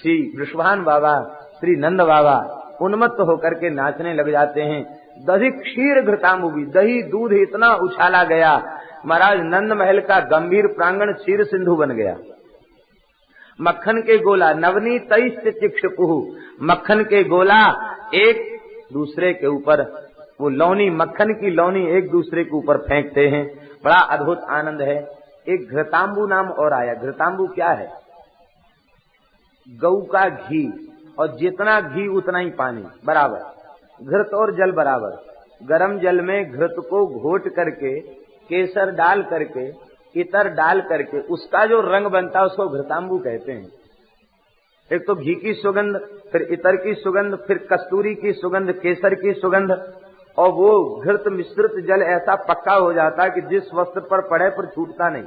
श्री वृषभान बाबा, श्री नंद बाबा उन्मत्त होकर के नाचने लग जाते हैं। दही क्षीर घृतांबुबी, दही दूध इतना उछाला गया, महाराज नंद महल का गंभीर प्रांगण क्षीर सिंधु बन गया। मक्खन के गोला नवनीत चिक्षुपुहु, मक्खन के गोला एक दूसरे के ऊपर, वो लौनी मक्खन की लौनी एक दूसरे के ऊपर फेंकते हैं, बड़ा अद्भुत आनंद है। एक घृतांबू नाम और आया। घृतांबू क्या है? गऊ का घी, और जितना घी उतना ही पानी बराबर, घृत और जल बराबर। गरम जल में घृत को घोट करके, केसर डाल करके, इतर डाल करके उसका जो रंग बनता है उसको घृतांबू कहते हैं। एक तो घी की सुगंध, फिर इतर की सुगंध, फिर कस्तूरी की सुगंध, केसर की सुगंध, और वो घृत मिश्रित जल ऐसा पक्का हो जाता है कि जिस वस्त्र पर पड़े पर छूटता नहीं।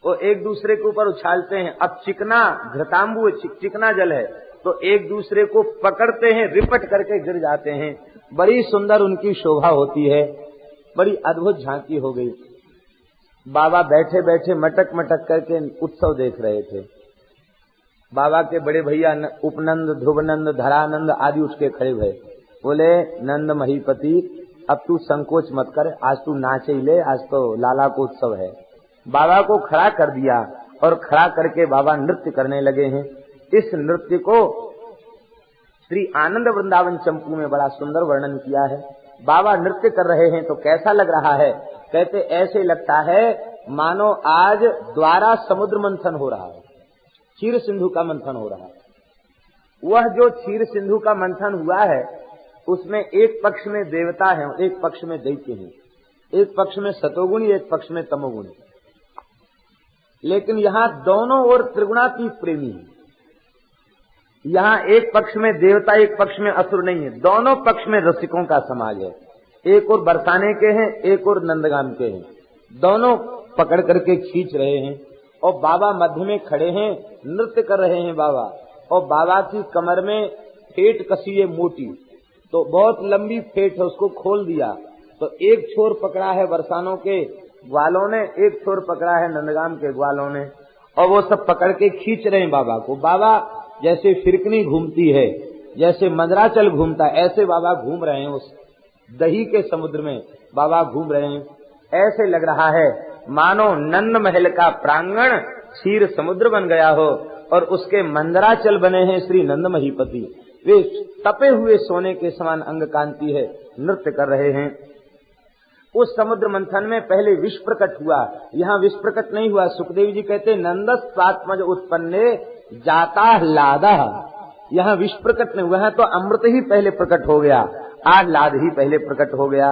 वो एक दूसरे के ऊपर उछालते हैं। अब चिकना घृतांबू चिकना जल है तो एक दूसरे को पकड़ते हैं, रिपट करके गिर जाते हैं। बड़ी सुंदर उनकी शोभा होती है, बड़ी अद्भुत झांकी हो गई। बाबा बैठे बैठे मटक मटक करके उत्सव देख रहे थे। बाबा के बड़े भैया उपनंद, ध्रुवनंद, धरानंद आदि उठ के खड़े भये। बोले नंद महीपति, अब तू संकोच मत कर, आज तू नाच ही ले, आज तो लाला को उत्सव है। बाबा को खड़ा कर दिया और खड़ा करके बाबा नृत्य करने लगे हैं। इस नृत्य को श्री आनंद वृंदावन चंपू में बड़ा सुंदर वर्णन किया है। बाबा नृत्य कर रहे हैं तो कैसा लग रहा है? कहते ऐसे लगता है मानो आज द्वारा समुद्र मंथन हो रहा है, क्षीर सिंधु का मंथन हो रहा है। वह जो क्षीर सिंधु का मंथन हुआ है उसमें एक पक्ष में देवता है, एक पक्ष में दैत्य हैं, एक पक्ष में सतोगुणी, एक पक्ष में तमोगुणी। लेकिन यहाँ दोनों ओर त्रिगुणातीत प्रेमी है। यहाँ एक पक्ष में देवता, एक पक्ष में असुर नहीं है, दोनों पक्ष में रसिकों का समाज है। एक और बरसाने के हैं, एक और नंदगाम के हैं, दोनों पकड़ करके खींच रहे हैं। और बाबा मध्य में खड़े हैं, नृत्य कर रहे हैं बाबा। और बाबा की कमर में फेट कसी है मोटी, तो बहुत लंबी फेट है, उसको खोल दिया तो एक छोर पकड़ा है बरसानों के ग्वालों ने, एक छोर पकड़ा है नंदगाम के ग्वालों ने, और वो सब पकड़ के खींच रहे हैं बाबा को। बाबा जैसे फिरकनी घूमती है, जैसे मंदराचल घूमता है, ऐसे बाबा घूम रहे हैं। उस दही के समुद्र में बाबा घूम रहे हैं। ऐसे लग रहा है मानो नंद महल का प्रांगण क्षीर समुद्र बन गया हो और उसके मंदराचल बने हैं श्री नंद महीपति। वे तपे हुए सोने के समान अंग कांति है, नृत्य कर रहे हैं। उस समुद्र मंथन में पहले विष प्रकट हुआ, यहाँ विष प्रकट नहीं हुआ। सुखदेव जी कहते नंदस स्वात्मज उत्पन्ने जाता लादा, यहाँ विष प्रकट नहीं हुआ है तो अमृत ही पहले प्रकट हो गया, आह्लाद ही पहले प्रकट हो गया।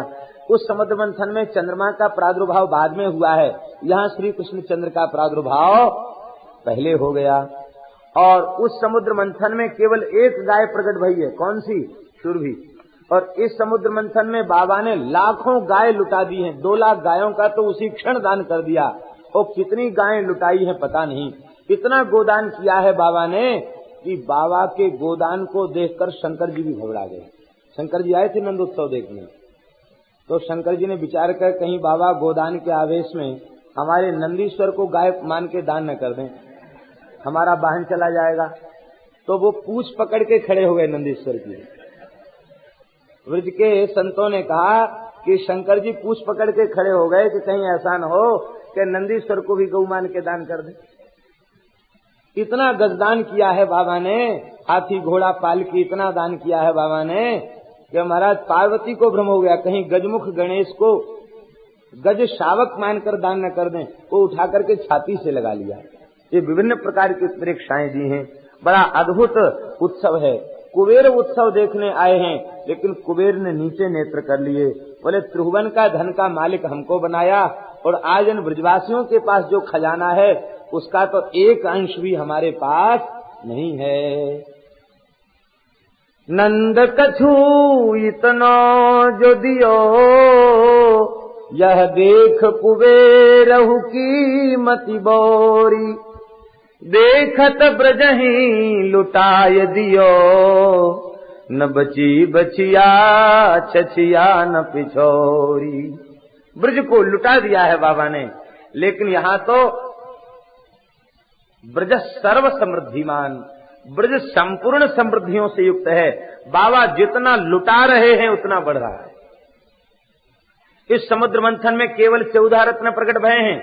उस समुद्र मंथन में चंद्रमा का प्रादुर्भाव बाद में हुआ है, यहाँ श्री कृष्ण चंद्र का प्रादुर्भाव पहले हो गया। और उस समुद्र मंथन में केवल एक गाय प्रकट भई है, कौन सी? सुरभि। और इस समुद्र मंथन में बाबा ने लाखों गाय लुटा दी हैं, 2 लाख गायों का तो उसी क्षण दान कर दिया। और कितनी गायें लुटाई हैं पता नहीं, इतना गोदान किया है बाबा ने कि बाबा के गोदान को देखकर शंकर जी भी घबरा गए। शंकर जी आए थे नंदोत्सव देखने, तो शंकर जी ने विचार कर कहीं बाबा गोदान के आवेश में हमारे नंदीश्वर को गाय मान के दान न कर दें, हमारा वाहन चला जाएगा। तो वो पूछ पकड़ के खड़े हो गए नंदीश्वर की। ब्रज के संतों ने कहा कि शंकर जी पूछ पकड़ के खड़े हो गए कि कहीं ऐसा न हो कि नंदीश्वर को भी गौ मान के दान कर दे। इतना गजदान किया है बाबा ने, हाथी घोड़ा पालकी इतना दान किया है बाबा ने कि महाराज पार्वती को भ्रम हो गया कहीं गजमुख गणेश को गज शावक मानकर दान न कर दें, वो उठा करके छाती से लगा लिया। ये विभिन्न प्रकार की परीक्षाएं दी हैं। बड़ा अद्भुत उत्सव है। कुबेर उत्सव देखने आए हैं, लेकिन कुबेर ने नीचे नेत्र कर लिए, बोले त्रिभुवन का धन का मालिक हमको बनाया और आज इन ब्रजवासियों के पास जो खजाना है उसका तो एक अंश भी हमारे पास नहीं है। नंद कछु इतना जो दियो, यह देख कुबेरहु की मति बोरी, देखत ब्रजहि लुटाय दियो, न बची बचिया छछिया न पिछोरी। ब्रज को लुटा दिया है बाबा ने, लेकिन यहाँ तो ब्रज सर्व समृद्धिमान, ब्रज संपूर्ण समृद्धियों से युक्त है। बाबा जितना लुटा रहे हैं उतना बढ़ रहा है। इस समुद्र मंथन में केवल 14 रत्न प्रकट भये हैं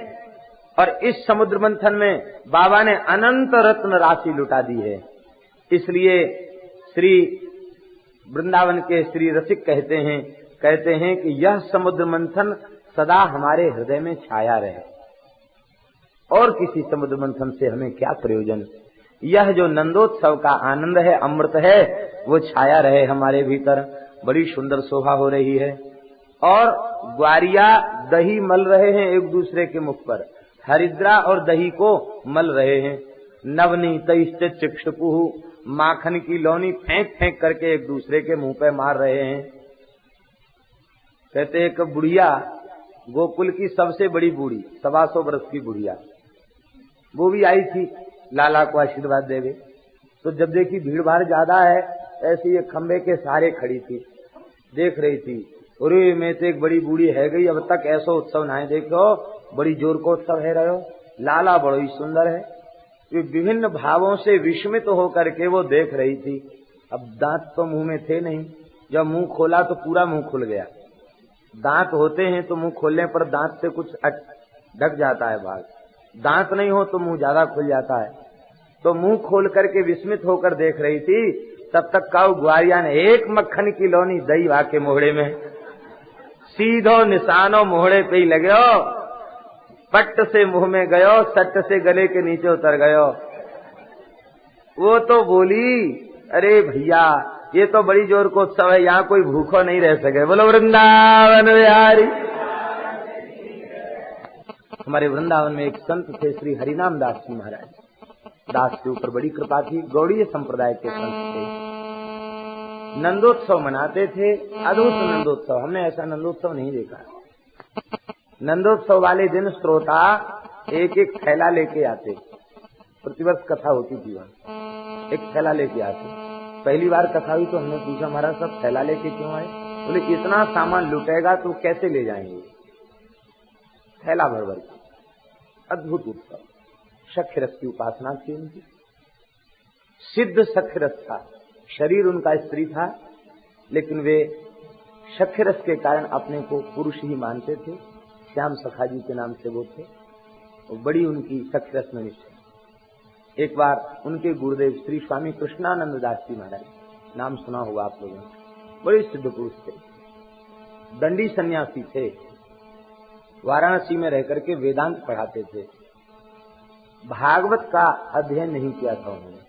और इस समुद्र मंथन में बाबा ने अनंत रत्न राशि लुटा दी है। इसलिए श्री वृंदावन के श्री रसिक कहते हैं कि यह समुद्र मंथन सदा हमारे हृदय में छाया रहे, और किसी समुद्र मंथन से हमें क्या प्रयोजन। यह जो नंदोत्सव का आनंद है, अमृत है, वो छाया रहे हमारे भीतर। बड़ी सुंदर शोभा हो रही है और ग्वारिया दही मल रहे हैं एक दूसरे के मुख पर, हरिद्रा और दही को मल रहे हैं। नवनीत चिक्षुपुहु, माखन की लौनी फेंक फेंक करके एक दूसरे के मुंह पे मार रहे हैं। कहते एक बुढ़िया, गोकुल की सबसे बड़ी बूढ़ी, 125 वर्ष की बुढ़िया, वो भी आई थी लाला को आशीर्वाद देवे। तो जब देखी भीड़ भाड़ ज्यादा है, ऐसे एक खंबे के सहारे खड़ी थी, देख रही थी। अरे मैं तो एक बड़ी बूढ़ी है गई, अब तक ऐसा उत्सव नहीं देखो, बड़ी जोर को उत्सव है रहो। लाला बड़ो ही सुंदर है। वे विभिन्न भावों से विस्मित होकर के वो देख रही थी। अब दांत तो मुंह में थे नहीं, जब मुंह खोला तो पूरा मुंह खुल गया। दांत होते हैं तो मुंह खोलने पर दांत से कुछ ढक जाता है भाग, दांत नहीं हो तो मुंह ज्यादा खुल जाता है। तो मुंह खोल करके विस्मित होकर देख रही थी। तब तक काऊ ग्वारिया ने एक मक्खन की लौनी दही भाके मोहड़े में, सीधो निशानो मोहड़े पे ही लगे, पट्ट से मुंह में गयो, सट्ट से गले के नीचे उतर गयो। वो तो बोली, अरे भैया ये तो बड़ी जोर को उत्सव है, यहाँ कोई भूखो नहीं रह सके। बोलो वृंदावन बिहारी। हमारे वृंदावन में एक संत थे श्री हरिनाम दास जी महाराज। दास के ऊपर बड़ी कृपा थी, गौड़ीय संप्रदाय के संत थे। नंदोत्सव मनाते थे, अद्भुत नंदोत्सव। हमने ऐसा नंदोत्सव नहीं देखा। नंदोत्सव वाले दिन श्रोता एक एक थैला लेके आते, प्रतिवर्ष कथा होती थी वहां, एक थैला लेके आते। पहली बार कथा हुई तो हमने पूछा, महाराज सब थैला लेके क्यों आए? बोले इतना सामान लुटेगा तो कैसे ले जाएंगे, थैला भर भर। अद्भुत उत्सव। शक्य रस की उपासना थी उनकी, सिद्ध शक्य रस था। शरीर उनका स्त्री था, लेकिन वे शक्य रस के कारण अपने को पुरुष ही मानते थे। श्याम सखा जी के नाम से वो थे, और बड़ी उनकी शक्य रस में निष्ठा। एक बार उनके गुरुदेव श्री स्वामी कृष्णानंद दास जी महाराज, नाम सुना होगा आप लोगों ने, बड़े सिद्ध पुरुष थे, दंडी सन्यासी थे, वाराणसी में रहकर के वेदांत पढ़ाते थे। भागवत का अध्ययन नहीं किया था उन्होंने,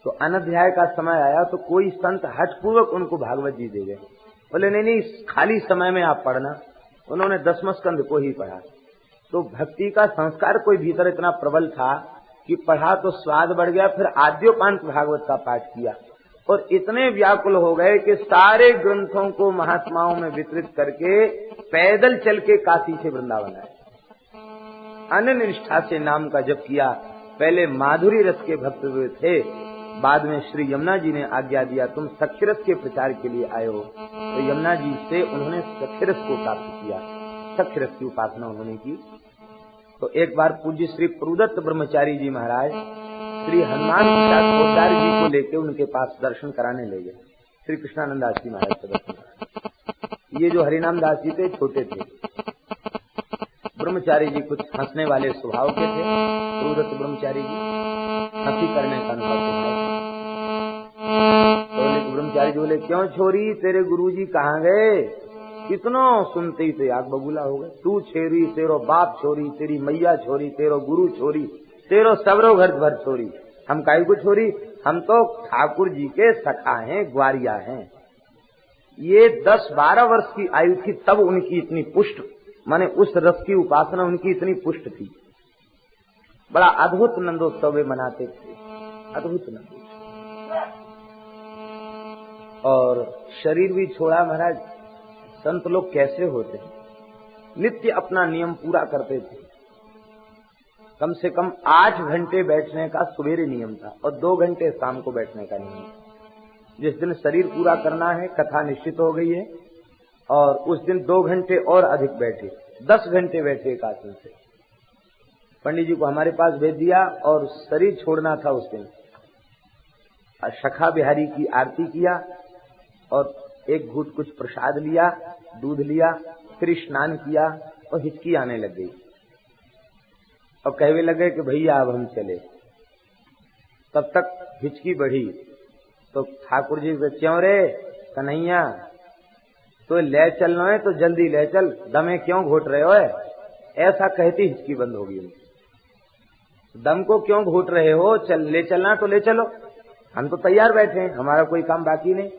तो अनध्याय का समय आया तो कोई संत हठपूर्वक उनको भागवत जी दे गए। बोले नहीं, खाली समय में आप पढ़ना। उन्होंने 10वें स्कंद को ही पढ़ा। तो भक्ति का संस्कार कोई भीतर इतना प्रबल था कि पढ़ा तो स्वाद बढ़ गया। फिर आद्योपांत भागवत का पाठ किया और इतने व्याकुल हो गए कि सारे ग्रंथों को महात्माओं में वितरित करके पैदल चल के काशी से वृंदावन आए। अनन्य निष्ठा से नाम का जप किया। पहले माधुरी रस के भक्त हुए थे, बाद में श्री यमुना जी ने आज्ञा दिया तुम सख्यरस के प्रचार के लिए आए हो, तो यमुना जी से उन्होंने सख्यरस को प्राप्त किया, सख्यरस की उपासना उन्होंने की। तो एक बार पूज्य श्री प्रुदत्त ब्रह्मचारी जी महाराज श्री हनुमान पोदार जी को लेके उनके पास दर्शन कराने ले गए। श्री कृष्णानंद दास जी महाराज के दर्शन। ये जो हरिनाम दास जी थे छोटे थे, ब्रह्मचारी जी कुछ हंसने वाले स्वभाव के थे। प्रुदत्त ब्रह्मचारी जी हंसी करने का अनुभव। तो ब्रह्मचारी जी बोले क्यों छोरी, तेरे गुरुजी कहाँ गए? कितनो सुनते ही थे आग बबूला हो गए। तू छोरी, तेरो बाप छोरी, तेरी मैया छोरी, तेरो गुरु छोरी, तेरो सबरो घर भर छोरी। हम काहे को छोरी? हम तो ठाकुर जी के सखा हैं, ग्वारिया हैं। ये 10-12 वर्ष की आयु थी तब उनकी इतनी पुष्ट, माने उस रस की उपासना उनकी इतनी पुष्ट थी। बड़ा अद्भुत नंदोत्सव वे मनाते थे, अद्भुत नंदोत्सव। और शरीर भी छोड़ा महाराज। संत लोग कैसे होते हैं, नित्य अपना नियम पूरा करते थे। कम से कम 8 घंटे बैठने का सवेरे नियम था और 2 घंटे शाम को बैठने का नियम था। जिस दिन शरीर पूरा करना है, कथा निश्चित हो गई है, और उस दिन 2 घंटे और अधिक बैठे, 10 घंटे बैठे एक आसन से। पंडित जी को हमारे पास भेज दिया और शरीर छोड़ना था उस दिन। सखा बिहारी की आरती किया और एक घूंट कुछ प्रसाद लिया, दूध लिया, फिर स्नान किया और हिचकी आने लग गई और कहने लगे कि भैया अब हम चले। तब तक हिचकी बढ़ी तो ठाकुर जी से, क्यों रे कन्हैया, तो ले चलना है तो जल्दी ले चल, दमे क्यों घोट रहे हो? ऐसा कहती हिचकी बंद होगी। दम को क्यों घोट रहे हो? ले चलना तो ले चलो, हम तो तैयार बैठे हैं, हमारा कोई काम बाकी नहीं,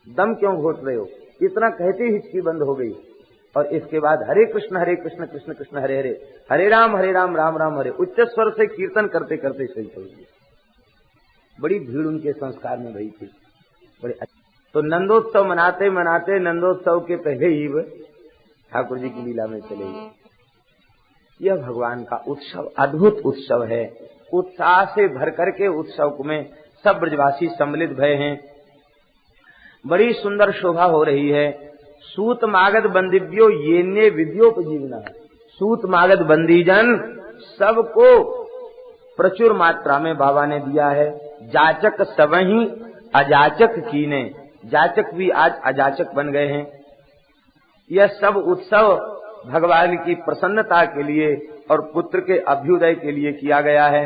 दम क्यों घोट रहे हो? इतना कहती हिचकी बंद हो गई। और इसके बाद हरे कृष्ण कृष्ण कृष्ण हरे हरे, हरे राम राम राम हरे, उच्च स्वर से कीर्तन करते करते सही चली। बड़ी भीड़ उनके संस्कार में भई थी, बड़े। तो नंदोत्सव मनाते मनाते नंदोत्सव के पहले ही वे ठाकुर जी की लीला में चले गए। यह भगवान का उत्सव अद्भुत उत्सव है। उत्साह से भर करके उत्सव में सब ब्रजवासी सम्मिलित भय हैं। बड़ी सुंदर शोभा हो रही है। सूत मागध बंदिव्यो येन्ये विद्योपजीवना, सूत मागध बंदीजन सबको प्रचुर मात्रा में बाबा ने दिया है। जाचक सबही अजाचक कीने, जाचक भी आज अजाचक बन गए हैं। यह सब उत्सव भगवान की प्रसन्नता के लिए और पुत्र के अभ्युदय के लिए किया गया है।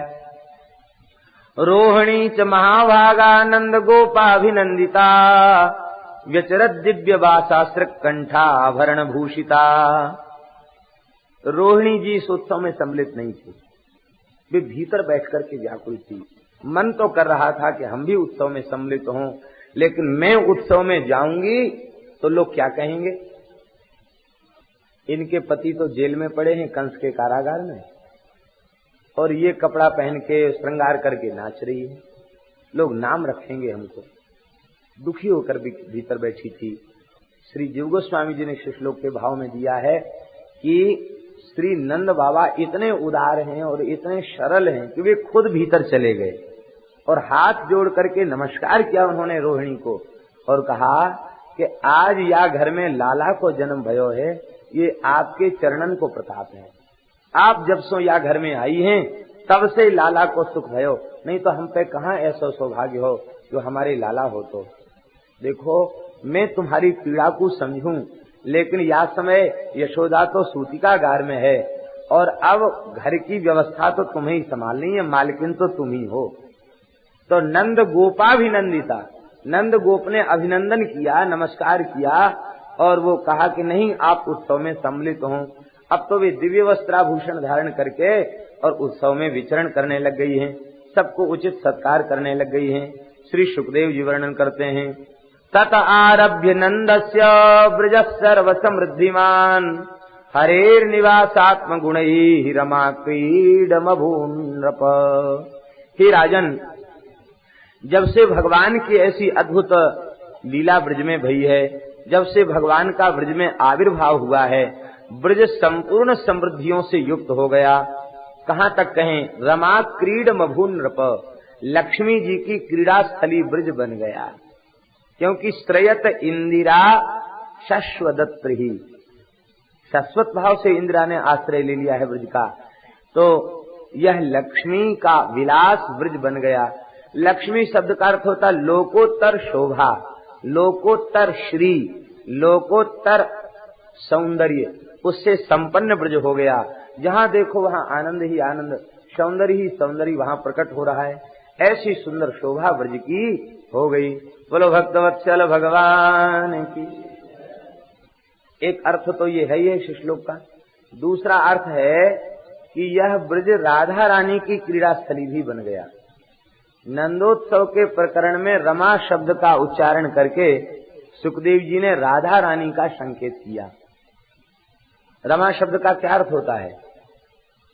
रोहिणी च महाभागानंद गोपाभिनंदिता, व्यचरत दिव्य वासास्त्र कंठाभरण भूषिता। रोहिणी जी इस उत्सव में सम्मिलित नहीं थी, वे भीतर बैठ करके व्याकुल थी। मन तो कर रहा था कि हम भी उत्सव में सम्मिलित हों, लेकिन मैं उत्सव में जाऊंगी तो लोग क्या कहेंगे? इनके पति तो जेल में पड़े हैं, कंस के कारागार में, और ये कपड़ा पहन के श्रृंगार करके नाच रही है, लोग नाम रखेंगे हमको। दुखी होकर भी भीतर बैठी थी। श्री जीव गोस्वामी जी ने श्लोक के भाव में दिया है कि श्री नंद बाबा इतने उदार हैं और इतने सरल हैं कि वे खुद भीतर चले गए और हाथ जोड़ करके नमस्कार किया उन्होंने रोहिणी को और कहा कि आज या घर में लाला को जन्म भयो है, ये आपके चरणन को प्रताप है। आप जब सो या घर में आई हैं तब से लाला को सुख भयो, नहीं तो हम पे कहाँ ऐसा सौभाग्य हो जो हमारे लाला हो। तो देखो, मैं तुम्हारी पीड़ा को समझूं, लेकिन यह समय यशोदा तो सूतिकागार में है और अब घर की व्यवस्था तो तुम्हें ही संभालनी है, मालकिन तो तुम ही हो। तो नंद गोपाभिनंदिता, नंद गोप ने अभिनंदन किया, नमस्कार किया और वो कहा कि नहीं, आप उत्सव में सम्मिलित हों। अब तो वे दिव्य वस्त्राभूषण धारण करके और उत्सव में विचरण करने लग गई हैं, सबको उचित सत्कार करने लग गई हैं। श्री सुखदेव जी वर्णन करते हैं, तत आरभ्य नंदस्य ब्रज सर्व समृद्धिमान, हरेर निवासात्म गुणैः रमा क्रीडमभून् नृप। हे राजन, जब से भगवान की ऐसी अद्भुत लीला ब्रज में भई है, जब से भगवान का ब्रज में आविर्भाव हुआ है, ब्रज संपूर्ण समृद्धियों से युक्त हो गया। कहाँ तक कहें, रमा क्रीड मभून नृप, लक्ष्मी जी की क्रीड़ा स्थली ब्रज बन गया। क्योंकि श्रयत इंदिरा शश्वदत्र ही, शाश्वत भाव से इंदिरा ने आश्रय ले लिया है ब्रज का, तो यह लक्ष्मी का विलास ब्रज बन गया। लक्ष्मी शब्द का अर्थ होता लोकोत्तर शोभा, लोकोत्तर श्री, लोकोत्तर सौंदर्य, उससे संपन्न ब्रज हो गया। जहाँ देखो वहाँ आनंद ही आनंद, सौंदर्य ही सौंदर्य वहाँ प्रकट हो रहा है। ऐसी सुंदर शोभा ब्रज की हो गई। बोलो भक्तवत्सल भगवान की। एक अर्थ तो ये है ये श्लोक का। दूसरा अर्थ है कि यह ब्रज राधा रानी की क्रीड़ा स्थली भी बन गया। नंदोत्सव के प्रकरण में रमा शब्द का उच्चारण करके सुखदेव जी ने राधा रानी का संकेत किया। रमा शब्द का क्या अर्थ होता है?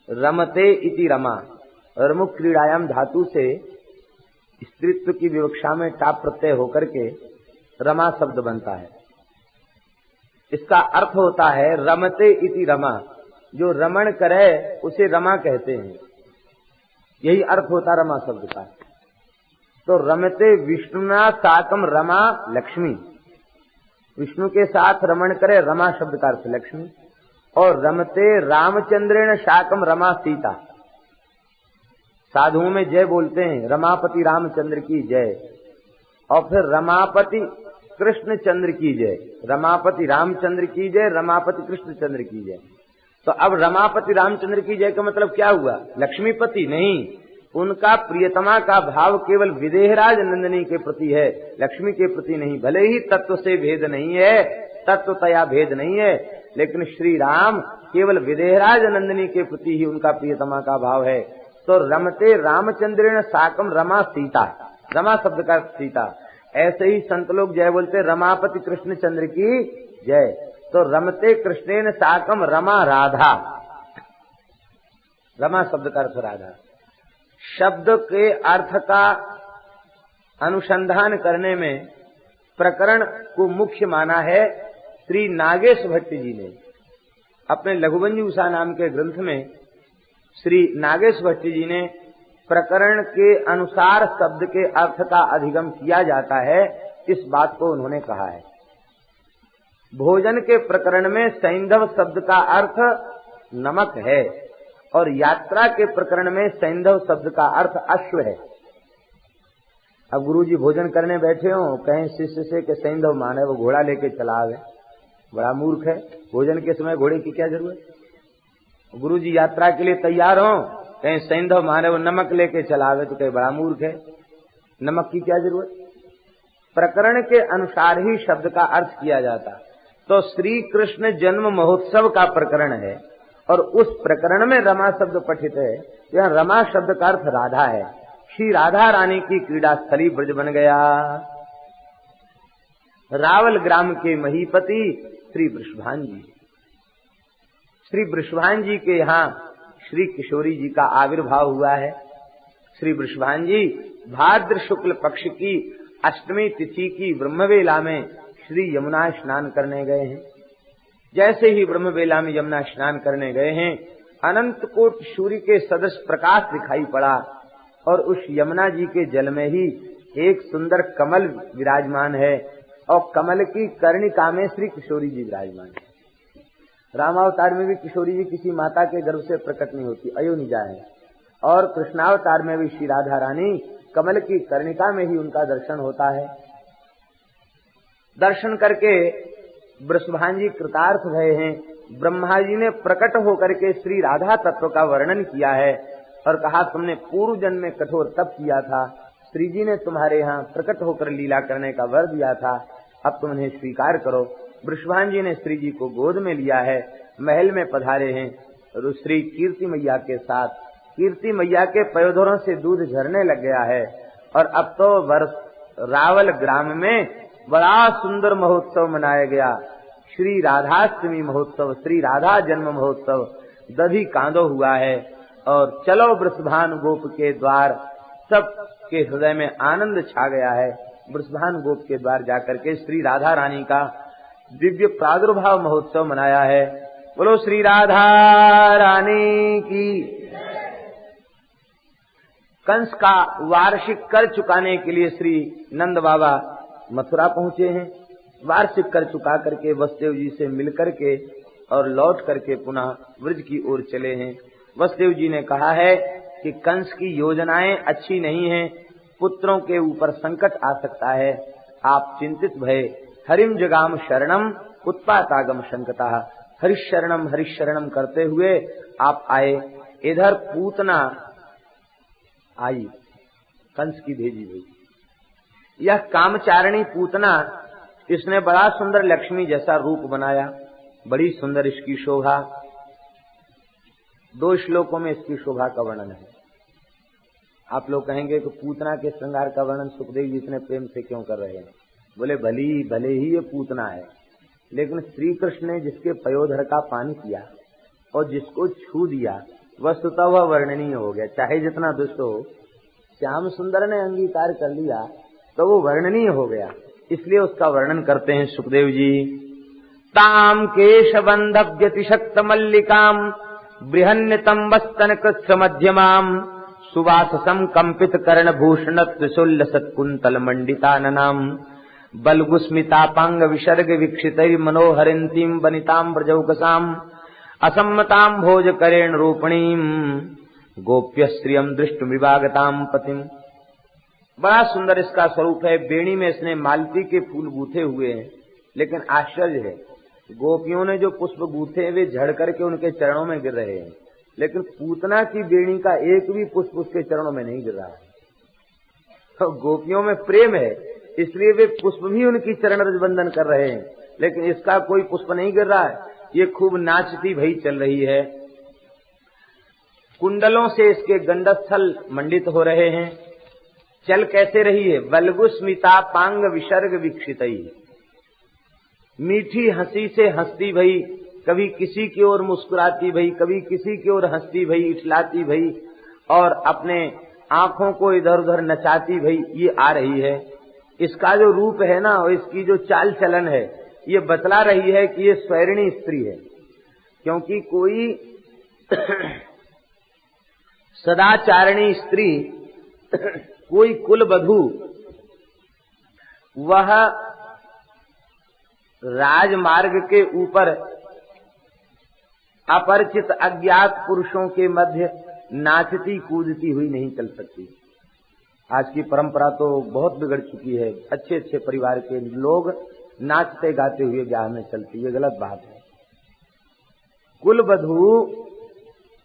रमते इति रमा, रमुक क्रीड़ायाम धातु से स्त्रीत्व की विवक्षा में टाप प्रत्यय होकर के रमा शब्द बनता है। इसका अर्थ होता है रमते इति रमा, जो रमण करे उसे रमा कहते हैं, यही अर्थ होता रमा शब्द का। तो रमते विष्णुना साकम रमा लक्ष्मी, विष्णु के साथ रमण करे, रमा शब्द का अर्थ लक्ष्मी। और रमते रामचंद्रेण साकम रमा सीता, साधुओं में जय बोलते हैं, रमापति रामचंद्र की जय, और फिर रमापति कृष्ण चंद्र की जय, रमापति रामचंद्र की जय, रमापति कृष्ण चंद्र की जय। तो अब रमापति रामचंद्र की जय का मतलब क्या हुआ? लक्ष्मीपति नहीं, उनका प्रियतमा का भाव केवल विदेहराज नंदिनी के प्रति है, लक्ष्मी के प्रति नहीं। भले ही तत्व से भेद नहीं है, तत्वतया भेद नहीं है, लेकिन श्री राम केवल विदेहराज नंदिनी के प्रति ही उनका प्रियतमा का भाव है। तो रमते रामचंद्रेण साकम रमा सीता, रमा शब्द का सीता। ऐसे ही संत लोग जय बोलते रमापति कृष्ण चंद्र की जय। तो रमते कृष्णेन साकम रमा राधा, रमा शब्द का अर्थ राधा। शब्द के अर्थ का अनुसंधान करने में प्रकरण को मुख्य माना है श्री नागेश भट्ट जी ने। अपने लघुवंजी उषा नाम के ग्रंथ में श्री नागेश भट्ट जी ने प्रकरण के अनुसार शब्द के अर्थ का अधिगम किया जाता है, इस बात को उन्होंने कहा है। भोजन के प्रकरण में सैंधव शब्द का अर्थ नमक है, और यात्रा के प्रकरण में सैंधव शब्द का अर्थ अश्व है। अब गुरुजी भोजन करने बैठे हो, कहें शिष्य से कि सैंधव माने वो घोड़ा लेके चला आवे, बड़ा मूर्ख है। भोजन के समय घोड़े की क्या जरूरत? गुरुजी यात्रा के लिए तैयार हो, कहें सैंधव माने वो नमक लेके चला आवे, तो कहे बड़ा मूर्ख है, नमक की क्या जरूरत? प्रकरण के अनुसार ही शब्द का अर्थ किया जाता। तो श्री कृष्ण जन्म महोत्सव का प्रकरण है, और उस प्रकरण में रमा शब्द पठित है। यह रमा शब्द का अर्थ राधा है। श्री राधा रानी की क्रीड़ा स्थली ब्रज बन गया। रावल ग्राम के महीपति श्री वृषभान जी, श्री वृषभान जी के यहाँ श्री किशोरी जी का आविर्भाव हुआ है। श्री वृषभान जी भाद्र शुक्ल पक्ष की अष्टमी तिथि की ब्रह्मवेला में श्री यमुना स्नान करने गए हैं। जैसे ही ब्रह्मवेला में यमुना स्नान करने गए हैं, अनंत कोट सूर्य के सदृश प्रकाश दिखाई पड़ा, और उस यमुना जी के जल में ही एक सुंदर कमल विराजमान है, और कमल की कर्णिका में श्री किशोरी जी विराजमान है। रामावतार में भी किशोरी जी किसी माता के गर्भ से प्रकट नहीं होती, अयोनिजा है, और कृष्णावतार में भी श्री राधा रानी कमल की कर्णिका में ही उनका दर्शन होता है। दर्शन करके वृषभान जी कृतार्थ भये हैं। ब्रह्मा जी ने प्रकट होकर के श्री राधा तत्व का वर्णन किया है, और कहा तुमने पूर्व जन्म में कठोर तप किया था, श्री जी ने तुम्हारे यहाँ प्रकट होकर लीला करने का वर दिया था, अब तुम उन्हें स्वीकार करो। वृषभान जी ने श्री जी को गोद में लिया है, महल में पधारे हैं, और श्री कीर्ति मैया के साथ, कीर्ति मैया के पयोधरों से दूध झरने लग गया है। और अब तो रावल ग्राम में बड़ा सुंदर महोत्सव मनाया गया, श्री राधाष्टमी महोत्सव, श्री राधा जन्म महोत्सव दधी कांदो हुआ है। और चलो वृषभान गोप के द्वार, सब के हृदय में आनंद छा गया है। वृषभान गोप के द्वार जाकर के श्री राधा रानी का दिव्य प्रादुर्भाव महोत्सव मनाया है। बोलो श्री राधा रानी की। कंस का वार्षिक कर चुकाने के लिए श्री नंद बाबा मथुरा पहुंचे हैं। वार्षिक कर चुका करके वसुदेव जी से मिल करके और लौट करके पुनः ब्रज की ओर चले हैं। वसुदेव जी ने कहा है कि कंस की योजनाएं अच्छी नहीं हैं, पुत्रों के ऊपर संकट आ सकता है, आप चिंतित भय हरिम जगाम शरणम उत्पातागम शंकता, हरिशरणम करते हुए आप आए। इधर पूतना आई, कंस की भेजी हुई यह कामचारिणी पूतना, इसने बड़ा सुंदर लक्ष्मी जैसा रूप बनाया, बड़ी सुंदर इसकी शोभा। 2 श्लोकों में इसकी शोभा का वर्णन है। आप लोग कहेंगे कि पूतना के श्रृंगार का वर्णन सुखदेव जी इतने प्रेम से क्यों कर रहे हैं? बोले भले ही ये पूतना है, लेकिन श्री कृष्ण ने जिसके पयोधर का पान किया और जिसको छू दिया, वस्तुतः वह वर्णनीय हो गया। चाहे जितना दुष्ट हो, श्याम सुंदर ने अंगीकार कर लिया तो वो वर्णनीय हो गया, इसलिए उसका वर्णन करते हैं सुखदेव जी। ताम केशबंधव्यतिशक्त मल्लिकाम बृहन्नतम वस्तन कृष्ण मध्यमाम सुवाससम कंपित कर्ण भूषण त्रिशूल सत्कुंतल मंडिताननाम बलगुस्मितापांग विसर्ग वीक्षित मनोहरिंतीम वनिताम ब्रजौकसाम असम्मताम भोज करेण रूपणीम गोप्य श्रियम दृष्टुमिवागताम पतिम। बड़ा सुंदर इसका स्वरूप है। बेणी में इसने मालती के फूल गूथे हुए हैं, लेकिन आश्चर्य है गोपियों ने जो पुष्प गूथे हैं वे झड़ करके उनके चरणों में गिर रहे हैं, लेकिन पूतना की बेणी का एक भी पुष्प उसके चरणों में नहीं गिर रहा है। तो गोपियों में प्रेम है, इसलिए वे पुष्प भी उनकी चरण रज बंदन कर रहे हैं, लेकिन इसका कोई पुष्प नहीं गिर रहा है। ये खूब नाचती भई चल रही है। कुंडलों से इसके गंडस्थल मंडित हो रहे हैं। चल कैसे रही है? बलगुस्मिता पांग विसर्ग विक्षितई, मीठी हंसी से हंसती भई, कभी किसी की ओर मुस्कुराती भई, कभी किसी की ओर हंसती भई, इठलाती भई, और अपने आंखों को इधर उधर नचाती भई ये आ रही है। इसका जो रूप है ना और इसकी जो चाल चलन है ये बतला रही है कि ये स्वैरिणी स्त्री है। क्योंकि कोई सदाचारिणी स्त्री, कोई कुलवधू, वह राजमार्ग के ऊपर अपरिचित अज्ञात पुरुषों के मध्य नाचती कूदती हुई नहीं चल सकती। आज की परंपरा तो बहुत बिगड़ चुकी है। अच्छे अच्छे परिवार के लोग नाचते गाते हुए ब्याह में चलती, ये गलत बात है। कुलवधू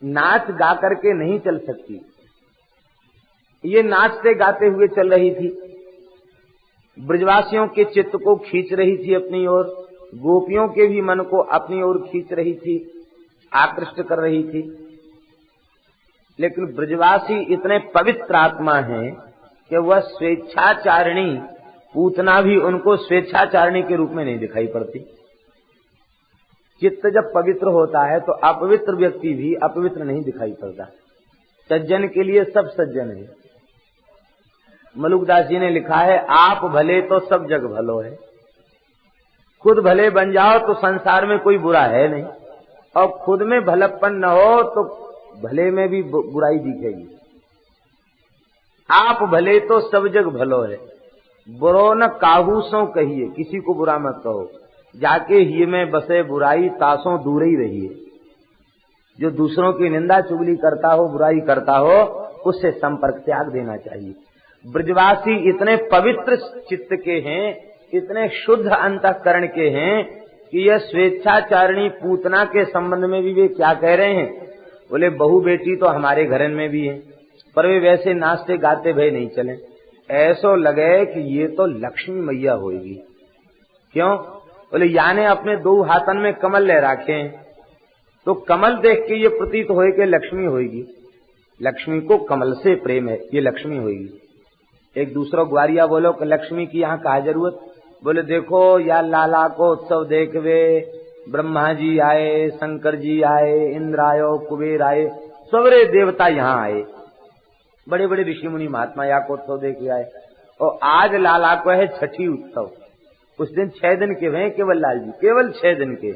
नाच गा करके नहीं चल सकती। ये नाचते गाते हुए चल रही थी, ब्रजवासियों के चित्त को खींच रही थी अपनी ओर, गोपियों के भी मन को अपनी ओर खींच रही थी, आकृष्ट कर रही थी। लेकिन ब्रजवासी इतने पवित्र आत्मा हैं कि वह स्वेच्छाचारिणी पूतना भी उनको स्वेच्छाचारिणी के रूप में नहीं दिखाई पड़ती। चित्त जब पवित्र होता है तो अपवित्र व्यक्ति भी अपवित्र नहीं दिखाई पड़ता। सज्जन के लिए सब सज्जन है। मलुकदास जी ने लिखा है, आप भले तो सब जग भलो है, खुद भले बन जाओ तो संसार में कोई बुरा है नहीं, और खुद में भलपन न हो तो भले में भी बुराई दिखेगी। आप भले तो सब जग भलो है, बुरो न काहू सो कहिए, किसी को बुरा मत कहो, जाके ही में बसे बुराई तासों दूर ही रहिए। जो दूसरों की निंदा चुगली करता हो, बुराई करता हो, उससे संपर्क त्याग देना चाहिए। ब्रजवासी इतने पवित्र चित्त के हैं, इतने शुद्ध अंतःकरण के हैं कि यह स्वेच्छाचारिणी पूतना के संबंध में भी वे क्या कह रहे हैं? बोले बहू बेटी तो हमारे घर में भी है, पर वे वैसे नाचते गाते भय नहीं चले। ऐसो लगे कि ये तो लक्ष्मी मैया होगी। क्यों? बोले याने अपने दो हाथन में कमल ले रखे हैं, तो कमल देख के ये प्रतीत होए कि लक्ष्मी होगी। लक्ष्मी को कमल से प्रेम है, ये लक्ष्मी होगी। एक दूसरा ग्वारिया बोलो कि लक्ष्मी की यहाँ कहा जरूरत? बोले देखो या लाला को उत्सव देखवे, ब्रह्मा जी आए, शंकर जी आए, इंद्र आयो, कुबेर आए, सवरे देवता यहाँ आए, बड़े बड़े ऋषि मुनि महात्मा या को उत्सव देख आए। और आज लाला को है छठी उत्सव। उस दिन 6 दिन के हैं केवल लाल जी, केवल 6 दिन के।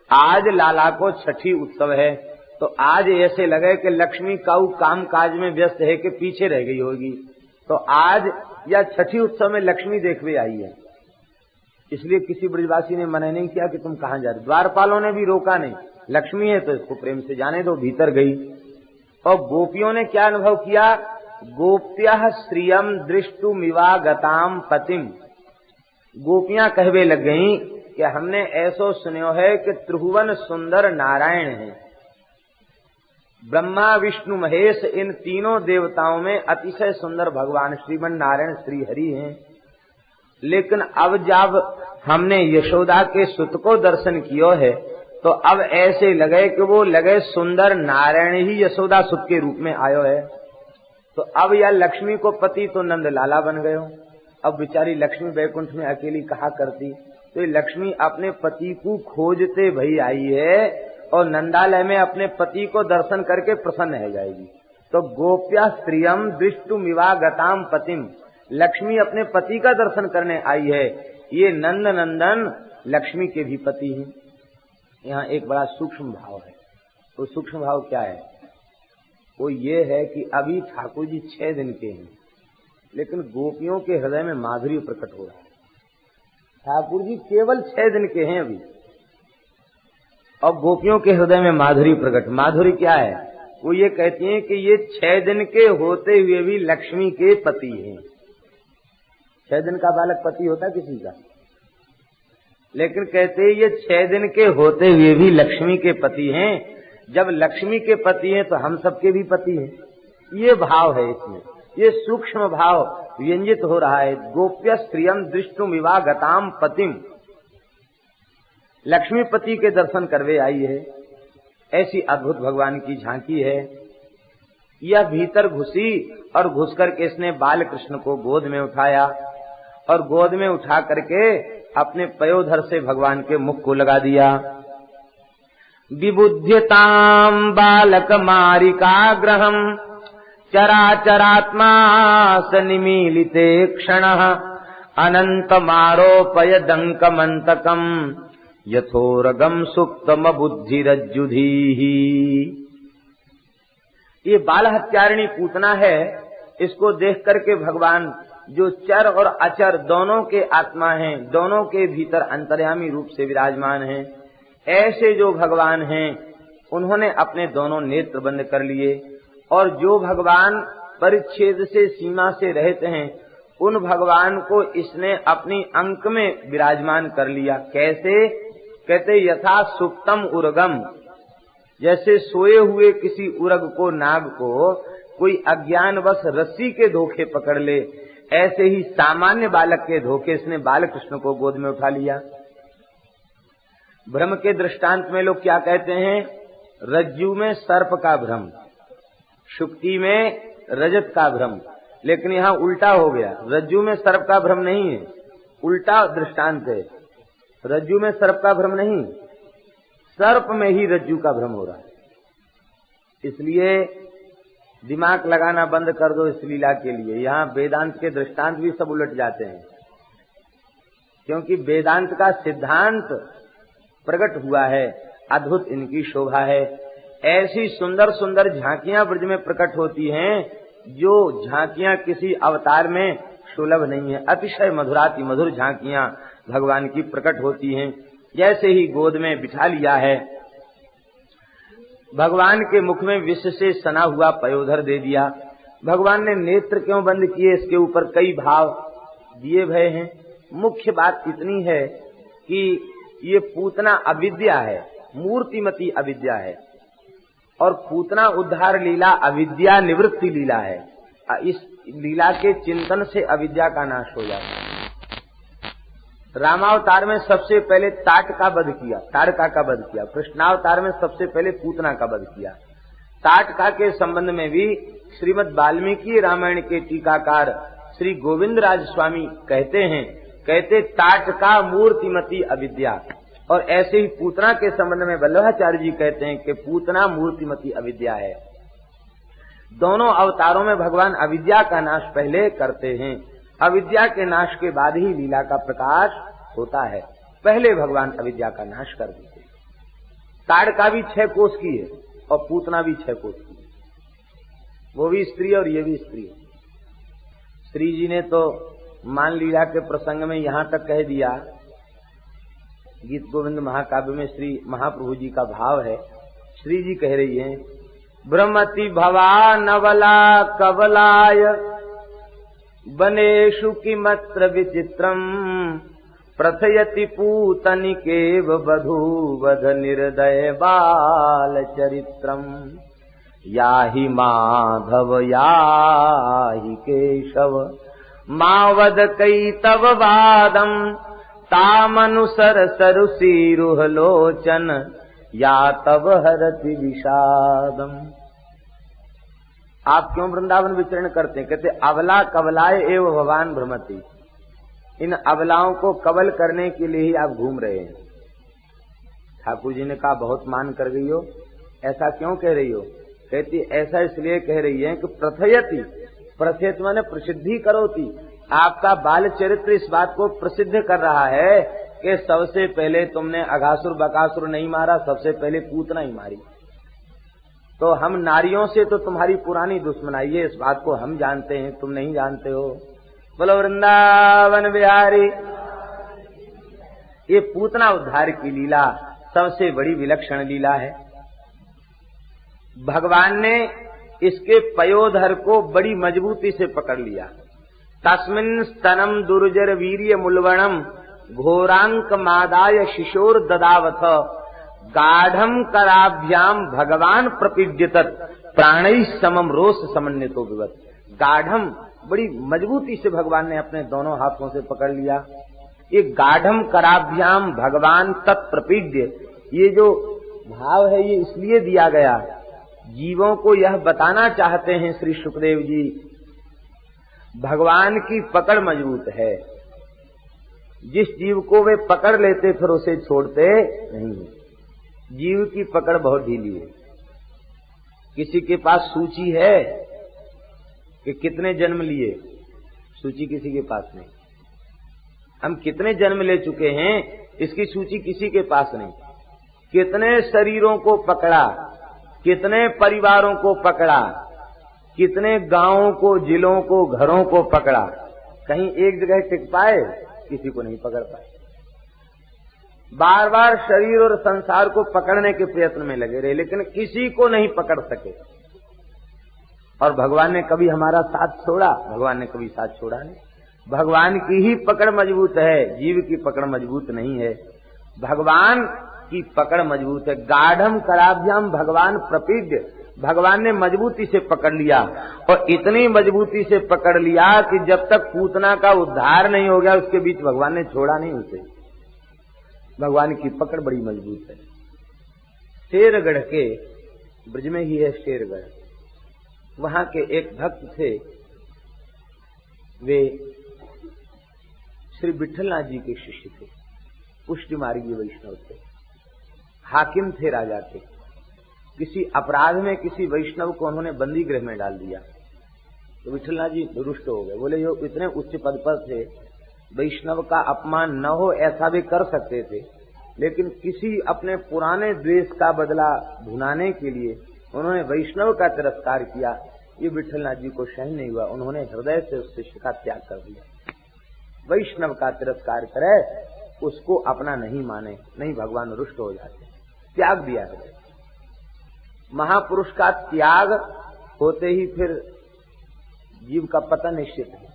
आज लाला को छठी उत्सव है, तो आज ऐसे लगे कि लक्ष्मी काऊ काम काज में व्यस्त है कि पीछे रह गई होगी। तो आज या छठी उत्सव में लक्ष्मी देखवे आई है। इसलिए किसी ब्रजवासी ने मना नहीं किया कि तुम कहां जा रहे। द्वारपालों ने भी रोका नहीं, लक्ष्मी है तो इसको प्रेम से जाने दो, भीतर गई। और गोपियों ने क्या अनुभव किया? गोप्यः श्रियम दृष्टुमिवागताम पतिम। गोपियां कहवे लग गईं कि हमने ऐसो सुनो है कि त्रिभुवन सुंदर नारायण है। ब्रह्मा विष्णु महेश इन तीनों देवताओं में अतिशय सुंदर भगवान श्रीमन नारायण श्री हरि हैं। लेकिन अब जब हमने यशोदा के सुत को दर्शन किया है तो अब ऐसे लगे कि वो लगे सुंदर नारायण ही यशोदा सुत के रूप में आयो है। तो अब यह लक्ष्मी को पति तो नंद लाला बन गयो। अब बेचारी लक्ष्मी बैकुंठ में अकेली कहा करती, तो ये लक्ष्मी अपने पति को खोजते भई आई है और नंदालय में अपने पति को दर्शन करके प्रसन्न हो जाएगी। तो गोप्या स्त्रियम दृष्टुमिवागताम पतिम, लक्ष्मी अपने पति का दर्शन करने आई है। ये नंद नंदन लक्ष्मी के भी पति हैं। यहाँ एक बड़ा सूक्ष्म भाव है। तो सूक्ष्म भाव क्या है? वो ये है कि अभी ठाकुर जी 6 दिन के हैं, लेकिन गोपियों के हृदय में माधुर्य प्रकट हो रहा है। ठाकुर जी केवल 6 दिन के हैं अभी, और गोपियों के हृदय में माधुर्य प्रकट। माधुर्य क्या है? वो ये कहती हैं कि ये 6 दिन के होते हुए भी लक्ष्मी के पति हैं। 6 दिन का बालक पति होता किसी का, लेकिन कहते हैं ये 6 दिन के होते हुए भी लक्ष्मी के पति हैं। जब लक्ष्मी के पति हैं तो हम सबके भी पति हैं। ये भाव है इसमें, ये सूक्ष्म भाव व्यंजित हो रहा है। गोप्य स्त्रियम दृष्टुम विवागताम पतिम, लक्ष्मीपति के दर्शन करवे आई है। ऐसी अद्भुत भगवान की झांकी है। यह भीतर घुसी और घुस करके इसने बाल कृष्ण को गोद में उठाया और गोद में उठा करके अपने पयोधर से भगवान के मुख को लगा दिया। विबुध्यताम बालक मारिकाग्रहम चराचरात्मा सनिमीलिते क्षणः अनंतमारोपय दंकमंतकम यथोरगम सुप्तम बुद्धिरज्जुधीहि। ये बाल हत्यारिणी पूतना है। इसको देख करके भगवान जो चर और अचर दोनों के आत्मा हैं, दोनों के भीतर अंतर्यामी रूप से विराजमान हैं, ऐसे जो भगवान हैं उन्होंने अपने दोनों नेत्र बंद कर लिए। और जो भगवान परिच्छेद से सीमा से रहते हैं उन भगवान को इसने अपनी अंक में विराजमान कर लिया। कैसे? कहते यथा सुप्तम उर्गम, जैसे सोए हुए किसी उर्ग को, नाग को कोई अज्ञानवश रस्सी के धोखे पकड़ ले, ऐसे ही सामान्य बालक के धोखे इसने बाल कृष्ण को गोद में उठा लिया। भ्रम के दृष्टांत में लोग क्या कहते हैं? रज्जू में सर्प का भ्रम, शुक्ति में रजत का भ्रम। लेकिन यहाँ उल्टा हो गया, रज्जू में सर्प का भ्रम नहीं है, उल्टा दृष्टांत है। रज्जू में सर्प का भ्रम नहीं, सर्प में ही रज्जू का भ्रम हो रहा है। इसलिए दिमाग लगाना बंद कर दो इस लीला के लिए। यहाँ वेदांत के दृष्टांत भी सब उलट जाते हैं, क्योंकि वेदांत का सिद्धांत प्रकट हुआ है। अद्भुत इनकी शोभा है। ऐसी सुंदर सुंदर झांकियां ब्रज में प्रकट होती हैं जो झांकियां किसी अवतार में सुलभ नहीं है। अतिशय मधुराति मधुर झांकियां भगवान की प्रकट होती हैं। जैसे ही गोद में बिठा लिया है, भगवान के मुख में विष से सना हुआ पयोधर दे दिया। भगवान ने नेत्र क्यों बंद किए, इसके ऊपर कई भाव दिए भय हैं। मुख्य बात इतनी है कि ये पूतना अविद्या है, मूर्तिमती अविद्या है, और पूतना उद्धार लीला अविद्या निवृत्ति लीला है। इस लीला के चिंतन से अविद्या का नाश हो जाता है। रामावतार में सबसे पहले ताटका वध किया, ताड़का का वध किया। कृष्णावतार में सबसे पहले पूतना का वध किया। ताटका के संबंध में भी श्रीमद् वाल्मीकि रामायण के टीकाकार श्री गोविंद राज स्वामी कहते ताटका मूर्तिमती अविद्या। और ऐसे ही पूतना के संबंध में वल्लभाचार्य जी कहते हैं कि पूतना मूर्तिमती अविद्या है। दोनों अवतारों में भगवान अविद्या का नाश पहले करते हैं, अविद्या के नाश के बाद ही लीला का प्रकाश होता है। पहले भगवान अविद्या का नाश कर देते। ताड़का भी 6 कोस की है और पूतना भी 6 कोस की है। वो भी स्त्री और ये भी स्त्री है। श्री जी ने तो मान लीला के प्रसंग में यहाँ तक कह दिया, गीत गोविंद महाकाव्य में श्री महाप्रभु जी का भाव है। श्री जी कह रही हैं, ब्रह्मति भवा नवला कवलाय बनेषु किमत्र विचित्रम प्रथयति पूतनिकेव वधूवध निर्दय बाल चरित्रम याहि माधव याहि केशव मावद कई तव वादम तामनुसर सरुसीरुह लोचन या तव हरति विषादम। आप क्यों वृंदावन विचरण करते हैं? कहते अबला कबलाए एवं भगवान भ्रमति। इन अबलाओं को कबल करने के लिए ही आप घूम रहे हैं। ठाकुर जी ने कहा बहुत मान कर गई हो, ऐसा क्यों कह रही हो? कहती ऐसा इसलिए कह रही है कि प्रथयति, प्रथयत माने प्रसिद्धि करोति। आपका बाल चरित्र इस बात को प्रसिद्ध कर रहा है कि सबसे पहले तुमने अघासुर बकासुर नहीं मारा, सबसे पहले पूतना ही मारी। तो हम नारियों से तो तुम्हारी पुरानी दुश्मनाई है, इस बात को हम जानते हैं, तुम नहीं जानते हो। बोलो वृंदावन बिहारी। ये पूतना उद्धार की लीला सबसे बड़ी विलक्षण लीला है। भगवान ने इसके पयोधर को बड़ी मजबूती से पकड़ लिया। तस्मिन् स्तनम दुर्जर वीर्य मुलवणम घोरांक मादाय शिशोर ददावथ गाढ़म कराभ्याम भगवान प्रपीड्यत प्राणै समम रोष समन्वितो विवत। गाढ़म बड़ी मजबूती से भगवान ने अपने दोनों हाथों से पकड़ लिया। ये गाढ़म कराभ्याम भगवान तत्प्रपीड्य, ये जो भाव है ये इसलिए दिया गया, जीवों को यह बताना चाहते हैं श्री सुखदेव जी, भगवान की पकड़ मजबूत है। जिस जीव को वे पकड़ लेते फिर उसे छोड़ते नहीं। जीव की पकड़ बहुत ढीली है। किसी के पास सूची है कि कितने जन्म लिए, सूची किसी के पास नहीं। हम कितने जन्म ले चुके हैं इसकी सूची किसी के पास नहीं। कितने शरीरों को पकड़ा, कितने परिवारों को पकड़ा, कितने गांवों को, जिलों को, घरों को पकड़ा, कहीं एक जगह टिक पाए? किसी को नहीं पकड़ पाए। बार बार शरीर और संसार को पकड़ने के प्रयत्न में लगे रहे, लेकिन किसी को नहीं पकड़ सके। और भगवान ने कभी हमारा साथ छोड़ा? भगवान ने कभी साथ छोड़ा नहीं। भगवान की ही पकड़ मजबूत है, जीव की पकड़ मजबूत नहीं है। भगवान की पकड़ मजबूत है। गाढ़म कराभ्याम भगवान प्रपीड्य, भगवान ने मजबूती से पकड़ लिया, और इतनी मजबूती से पकड़ लिया कि जब तक पूतना का उद्धार नहीं हो गया उसके बीच भगवान ने छोड़ा नहीं उसे। भगवान की पकड़ बड़ी मजबूत है। शेरगढ़ के ब्रज में ही है शेरगढ़, वहां के एक भक्त थे, वे श्री विठलनाथ जी के शिष्य थे, पुष्टि मार्गीय वैष्णव थे, हाकिम थे, राजा थे। किसी अपराध में किसी वैष्णव को उन्होंने बंदी गृह में डाल दिया, तो विठलनाथ जी रुष्ट हो गए। बोले, जो इतने उच्च पद पर थे, वैष्णव का अपमान न हो ऐसा भी कर सकते थे, लेकिन किसी अपने पुराने द्वेष का बदला भुनाने के लिए उन्होंने वैष्णव का तिरस्कार किया। ये विठलनाथ जी को सहन नहीं हुआ, उन्होंने हृदय से उस शिष्य का त्याग कर दिया। वैष्णव का तिरस्कार करे, उसको अपना नहीं माने, नहीं भगवान रुष्ट हो जाते, त्याग दिया है। महापुरुष का त्याग होते ही फिर जीव का पतन निश्चित है।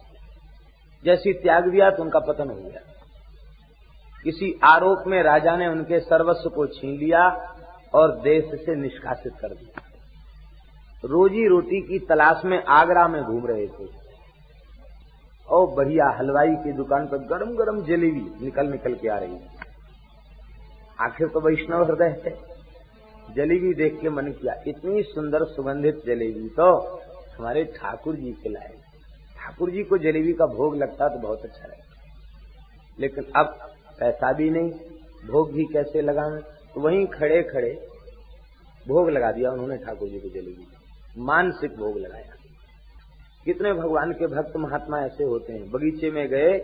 जैसी त्याग दिया तो उनका पतन हो गया। किसी आरोप में राजा ने उनके सर्वस्व को छीन लिया और देश से निष्कासित कर दिया। रोजी रोटी की तलाश में आगरा में घूम रहे थे, और बढ़िया हलवाई की दुकान पर गरम गरम जलेबी निकल निकल के आ रही है। आखिर तो वैष्णव हृदय है, जलेबी देख के मन किया, इतनी सुंदर सुगंधित जलेबी तो हमारे ठाकुर जी के लाए। ठाकुर जी को जलेबी का भोग लगता तो बहुत अच्छा लगता, लेकिन अब पैसा भी नहीं, भोग भी कैसे लगाना, तो वहीं खड़े खड़े भोग लगा दिया उन्होंने ठाकुर जी को जलेबी, मानसिक भोग लगाया। कितने भगवान के भक्त महात्मा ऐसे होते हैं, बगीचे में गए,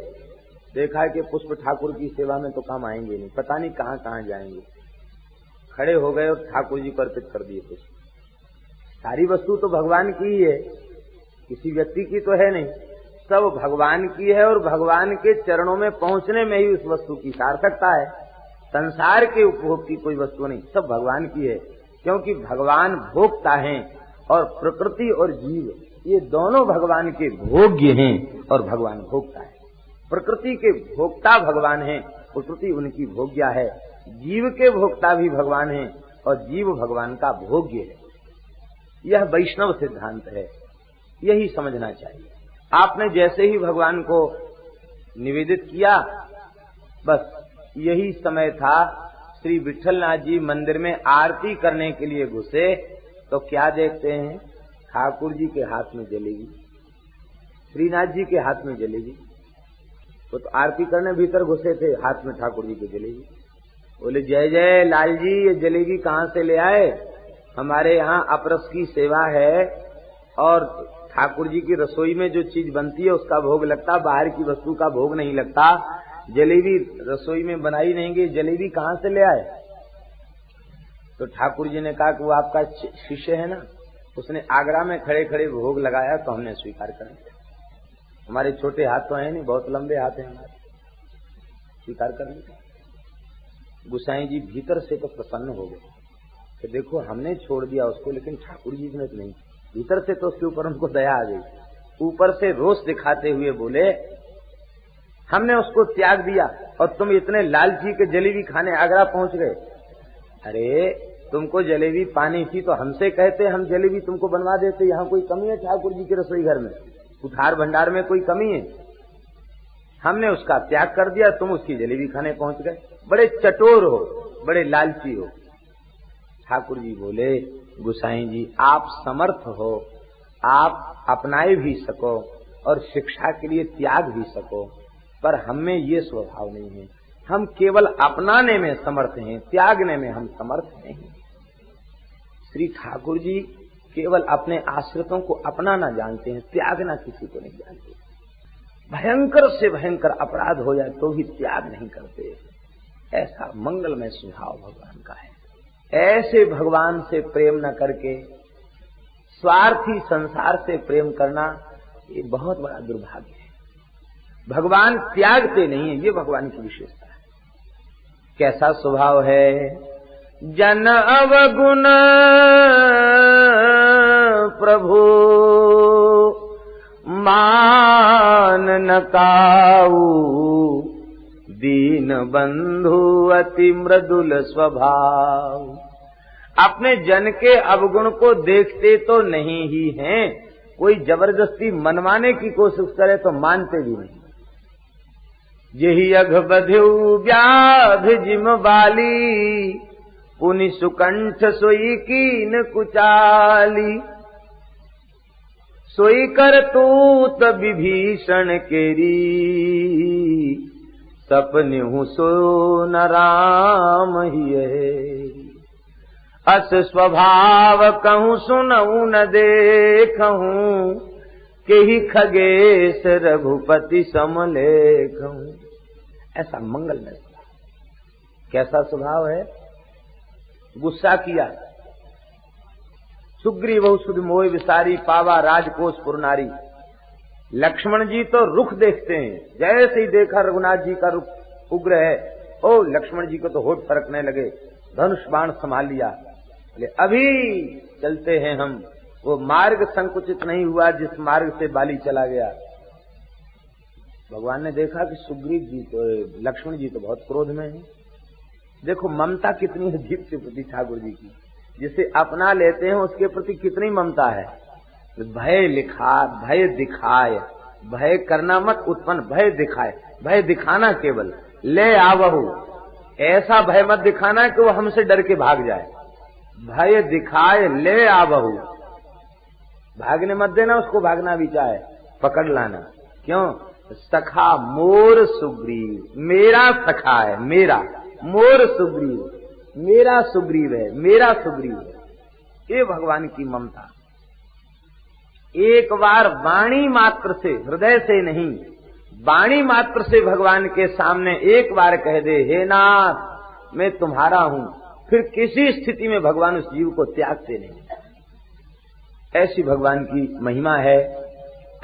देखा कि पुष्प ठाकुर की सेवा में तो काम आएंगे नहीं, पता नहीं कहाँ कहाँ जाएंगे, खड़े हो गए और ठाकुर जी को अर्पित कर दिए पुष्प। सारी वस्तु तो भगवान की ही है, किसी व्यक्ति की तो है नहीं, सब भगवान की है, और भगवान के चरणों में पहुंचने में ही उस वस्तु की सार्थकता है। संसार के उपभोग की कोई वस्तु नहीं, सब भगवान की है, क्योंकि भगवान भोक्ता हैं और प्रकृति और जीव ये दोनों भगवान के भोग्य हैं और भगवान भोक्ता है। प्रकृति के भोक्ता भगवान हैं, प्रकृति उनकी भोग्या है। जीव के भोक्ता भी भगवान हैं और जीव भगवान का भोग्य है। यह वैष्णव सिद्धांत है, यही समझना चाहिए। आपने जैसे ही भगवान को निवेदित किया, बस यही समय था, श्री विठलनाथ जी मंदिर में आरती करने के लिए घुसे तो क्या देखते हैं, ठाकुर जी के हाथ में जलेगी, श्रीनाथ जी के हाथ में जलेगी। तो आरती करने भीतर घुसे थे, हाथ में ठाकुर जी के जलेगी। बोले, जय जय लाल जी, ये जलेगी कहाँ से ले आए? हमारे यहाँ अपरस की सेवा है और ठाकुर जी की रसोई में जो चीज बनती है उसका भोग लगता, बाहर की वस्तु का भोग नहीं लगता। जलेबी रसोई में बनाई नहीं गई, जलेबी कहाँ से ले आए? तो ठाकुर जी ने कहा कि वो आपका शिष्य है ना, उसने आगरा में खड़े खड़े भोग लगाया तो हमने स्वीकार कर लिया। हमारे छोटे हाथ तो हैं नहीं, बहुत लंबे हाथ हैं हमारे, स्वीकार कर लिया। गुसाई जी भीतर से तो प्रसन्न हो गए, कि देखो हमने छोड़ दिया उसको, लेकिन ठाकुर जी ने तो नहीं। भीतर से तो उसके ऊपर उनको दया आ गई, ऊपर से रोष दिखाते हुए बोले हमने उसको त्याग दिया और तुम इतने लालची के जलेबी खाने आगरा पहुंच गए। अरे तुमको जलेबी पानी थी तो हमसे कहते, हम जलेबी तुमको बनवा देते। यहाँ कोई कमी है ठाकुर जी के रसोई घर में, उधार भंडार में कोई कमी है? हमने उसका त्याग कर दिया, तुम उसकी जलेबी खाने पहुंच गए। बड़े चटोर हो, बड़े लालची हो। ठाकुर जी बोले गुसाई जी आप समर्थ हो, आप अपनाए भी सको और शिक्षा के लिए त्याग भी सको, पर हमें ये स्वभाव नहीं है। हम केवल अपनाने में समर्थ हैं, त्यागने में हम समर्थ नहीं। श्री ठाकुर जी केवल अपने आश्रितों को अपनाना जानते हैं, त्यागना किसी को नहीं जानते। भयंकर से भयंकर अपराध हो जाए तो भी त्याग नहीं करते। ऐसा मंगलमय स्वभाव भगवान का है। ऐसे भगवान से प्रेम न करके स्वार्थी संसार से प्रेम करना ये बहुत बड़ा दुर्भाग्य है। भगवान त्यागते नहीं है, ये भगवान की विशेषता है। कैसा स्वभाव है? जन अवगुण प्रभु मान न काऊ, दीन बंधु अति मृदुल स्वभाव। अपने जन के अवगुण को देखते तो नहीं ही हैं, कोई जबरदस्ती मनवाने की कोशिश करे तो मानते भी नहीं। यही अघ बध्यु व्याध जिम बाली, पुनि सुकंठ सोई कीन कुचाली। सोई कर तूत विभीषण केरी, सपनेहु सो न राम हिये। अस स्वभाव कहूँ सुनऊ न देखूं, केहि खगेश रघुपति समलेखूं। ऐसा मंगलमय स्वभाव। कैसा स्वभाव है? गुस्सा किया, सुग्रीव सुध मोह विसारी, पावा राजकोष पुरनारी। लक्ष्मण जी तो रुख देखते हैं, जैसे ही देखा रघुनाथ जी का रुख उग्र है, ओ लक्ष्मण जी को तो होठ फरकने लगे, धनुष बाण संभाल लिया। अभी चलते हैं हम। वो मार्ग संकुचित नहीं हुआ जिस मार्ग से बाली चला गया। भगवान ने देखा कि सुग्रीव जी तो, लक्ष्मण जी तो बहुत क्रोध में है। देखो ममता कितनी है जीव के प्रति ठाकुर जी की। जिसे अपना लेते हैं उसके प्रति कितनी ममता है। भय लिखा, भय दिखाए, भय करना मत उत्पन्न, भय दिखाए, भय दिखाना केवल। ले आवहु, ऐसा भय मत दिखाना कि वो हमसे डर के भाग जाए। भय दिखाए ले आवहु, भागने मत देना उसको, भागना भी चाहे पकड़ लाना। क्यों? सखा मोर सुग्रीव, मेरा सखा है, मेरा मोर सुग्रीव, मेरा सुग्रीव है, मेरा सुग्रीव है। ये भगवान की ममता। एक बार वाणी मात्र से, हृदय से नहीं, वाणी मात्र से भगवान के सामने एक बार कह दे, हे नाथ मैं तुम्हारा हूं, फिर किसी स्थिति में भगवान उस जीव को त्यागते नहीं। ऐसी भगवान की महिमा है।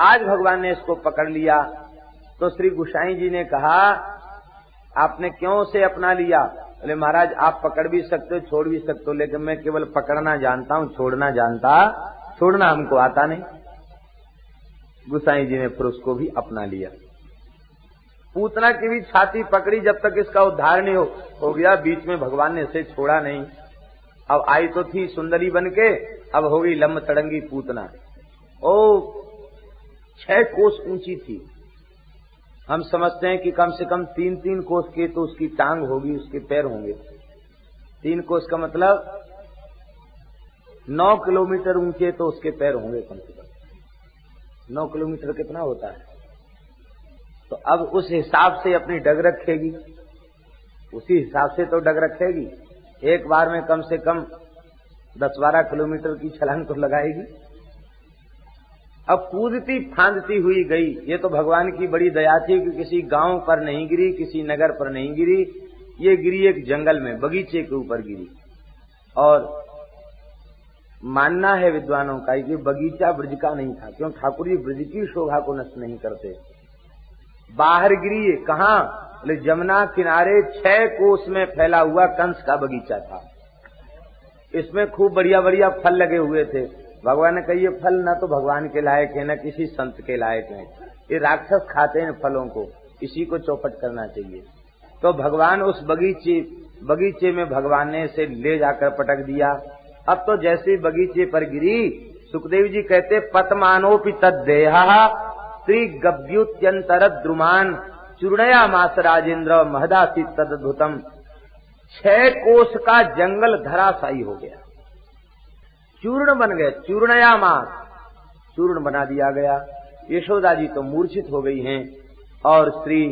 आज भगवान ने इसको पकड़ लिया तो श्री गोसाई जी ने कहा आपने क्यों से अपना लिया? बोले महाराज आप पकड़ भी सकते हो, छोड़ भी सकते हो, लेकिन मैं केवल पकड़ना जानता हूं, छोड़ना जानता, छोड़ना हमको आता नहीं। गोसाई जी ने फिर उसको भी अपना लिया। पूतना की भी छाती पकड़ी जब तक इसका उद्धार नहीं हो गया। बीच में भगवान ने इसे छोड़ा नहीं। अब आई तो थी सुंदरी बनके, अब हो गई लंब तड़ंगी पूतना। ओ 6 कोस ऊंची थी। हम समझते हैं कि कम से कम 3-3 कोस के तो उसकी टांग होगी, उसके पैर होंगे। 3 कोस का मतलब 9 किलोमीटर ऊंचे तो उसके पैर होंगे कम से कम। 9 किलोमीटर कितना होता है? तो अब उस हिसाब से अपनी डग रखेगी, उसी हिसाब से तो डग रखेगी। एक बार में कम से कम 10-12 किलोमीटर की छलांग तो लगाएगी। अब कूदती फांदती हुई गई। ये तो भगवान की बड़ी दया थी कि किसी गांव पर नहीं गिरी, किसी नगर पर नहीं गिरी, ये गिरी एक जंगल में, बगीचे के ऊपर गिरी। और मानना है विद्वानों का कि बगीचा ब्रज का नहीं था, क्यों? ठाकुर जी ब्रज की शोभा को नष्ट नहीं करते। बाहर गिरी कहां? जमुना किनारे 6 कोस में फैला हुआ कंस का बगीचा था। इसमें खूब बढ़िया बढ़िया फल लगे हुए थे। भगवान ने कहा ये फल न तो भगवान के लायक है न किसी संत के लायक है, ये राक्षस खाते हैं फलों को, इसी को चौपट करना चाहिए। तो भगवान उस बगीचे में भगवान ने इसे ले जाकर पटक दिया। अब तो जैसे ही बगीचे पर गिरी, सुखदेव जी कहते पतमानोपि तद्देहा श्री गव्युत्यंतर द्रुमान चूर्णया मास राजेंद्र महदासी तदद्भुतम। 6 कोस का जंगल धराशायी हो गया, चूर्ण बन गए, चूर्णया मास, चूर्ण बना दिया गया। यशोदा जी तो मूर्छित हो गई हैं और श्री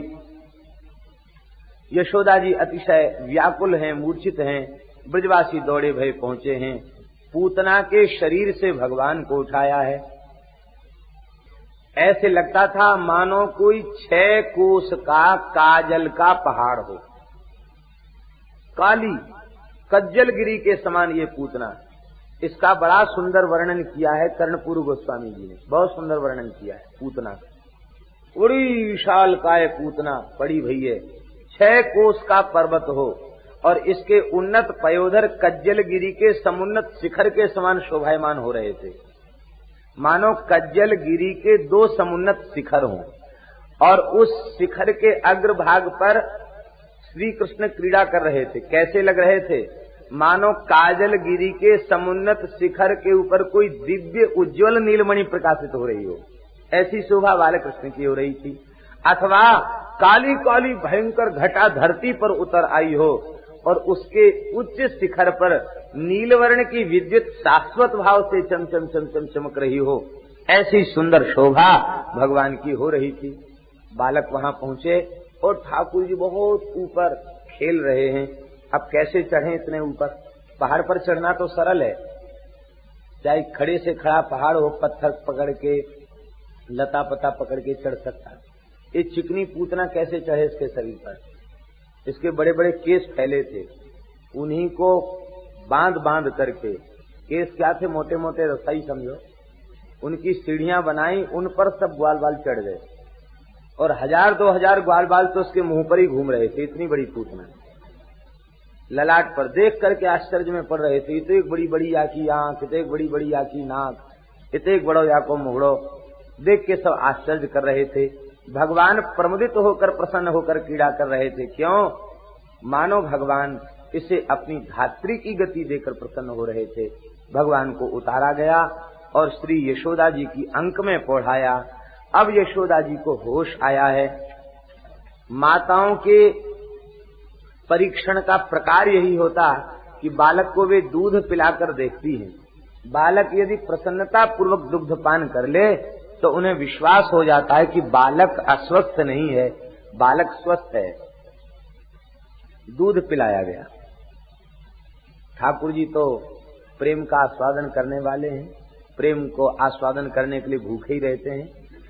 यशोदा जी अतिशय व्याकुल हैं, मूर्छित हैं। ब्रजवासी दौड़े भय पहुंचे हैं, पूतना के शरीर से भगवान को उठाया है। ऐसे लगता था मानो कोई 6 कोस का काजल का पहाड़ हो, काली कज्जलगिरी के समान ये पूतना। इसका बड़ा सुंदर वर्णन किया है कर्णपुर गोस्वामी जी ने, बहुत सुंदर वर्णन किया है पूतना का। बड़ी विशाल काय पूतना पड़ी भैये, 6 कोस का पर्वत हो और इसके उन्नत पयोधर कज्जलगिरी के समुन्नत शिखर के समान शोभायमान हो रहे थे। मानो कज्जलगिरी के 2 समुन्नत शिखर हों और उस शिखर के अग्रभाग पर श्री कृष्ण क्रीड़ा कर रहे थे। कैसे लग रहे थे? मानो काजलगिरी के समुन्नत शिखर के ऊपर कोई दिव्य उज्ज्वल नीलमणि प्रकाशित हो रही हो, ऐसी शोभा बालकृष्ण की हो रही थी। अथवा काली काली भयंकर घटा धरती पर उतर आई हो और उसके उच्च शिखर पर नीलवर्ण की विद्युत शाश्वत भाव से चमचम चमचम चमक रही हो, ऐसी सुंदर शोभा भगवान की हो रही थी। बालक वहां पहुंचे और ठाकुर जी बहुत ऊपर खेल रहे हैं। अब कैसे चढ़े इतने ऊपर? पहाड़ पर चढ़ना तो सरल है, चाहे खड़े से खड़ा पहाड़ हो, पत्थर पकड़ के लता पता पकड़ के चढ़ सकता। ये चिकनी पूतना कैसे चढ़े इसके शरीर पर? इसके बड़े बड़े केस फैले थे, उन्हीं को बांध बांध करके, केस क्या थे, मोटे मोटे रसाई समझो, उनकी सीढ़ियां बनाई, उन पर सब ग्वाल बाल चढ़ गए और 1000-2000 ग्वाल बाल तो उसके मुंह पर ही घूम रहे थे। इतनी बड़ी पूतना ललाट पर देख करके आश्चर्य में पड़ रहे थे। इतने एक बड़ी बड़ी आकी आंख, इतने एक बड़ी बड़ी आकी नाक, इतने एक बड़ो याको मुगड़ो, देख के सब आश्चर्य कर रहे थे। भगवान प्रमुदित होकर प्रसन्न होकर क्रीड़ा कर रहे थे। क्यों? मानो भगवान इसे अपनी धात्री की गति देकर प्रसन्न हो रहे थे। भगवान को उतारा गया और श्री यशोदा जी की अंक में पढ़ाया। अब यशोदा जी को होश आया है। माताओं के परीक्षण का प्रकार यही होता कि बालक को वे दूध पिलाकर देखती हैं। बालक यदि प्रसन्नता पूर्वक दुग्ध पान कर ले तो उन्हें विश्वास हो जाता है कि बालक अस्वस्थ नहीं है, बालक स्वस्थ है। दूध पिलाया गया। ठाकुर जी तो प्रेम का आस्वादन करने वाले हैं, प्रेम को आस्वादन करने के लिए भूखे ही रहते हैं।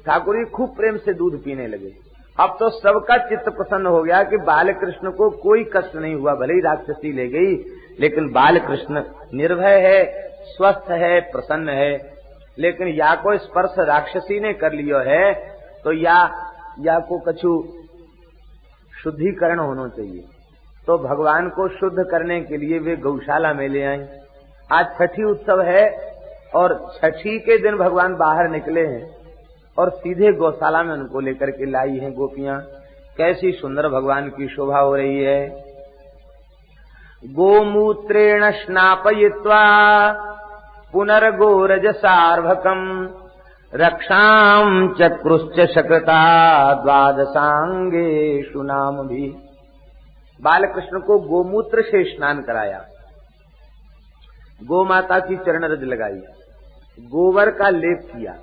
ठाकुर जी खूब प्रेम से दूध पीने लगे। अब तो सबका चित्त प्रसन्न हो गया कि बाल कृष्ण को कोई कष्ट नहीं हुआ। भले ही राक्षसी ले गई, लेकिन बाल कृष्ण निर्भय है, स्वस्थ है, प्रसन्न है। लेकिन या को स्पर्श राक्षसी ने कर लियो है तो या को कछु शुद्धिकरण होना चाहिए। तो भगवान को शुद्ध करने के लिए वे गौशाला में ले आए। आज छठी उत्सव है और छठी के दिन भगवान बाहर निकले हैं और सीधे गौशाला में उनको लेकर के लाई हैं गोपियां। कैसी सुंदर भगवान की शोभा हो रही है। गोमूत्रेण स्नापयित्वा पुनर्गोरज सार्वकम रक्षाम चक्रुश्च शकृता द्वादशांगेषु नाम भी। बालकृष्ण को गोमूत्र से स्नान कराया, गो माता की चरण रज लगाई, गोबर का लेप किया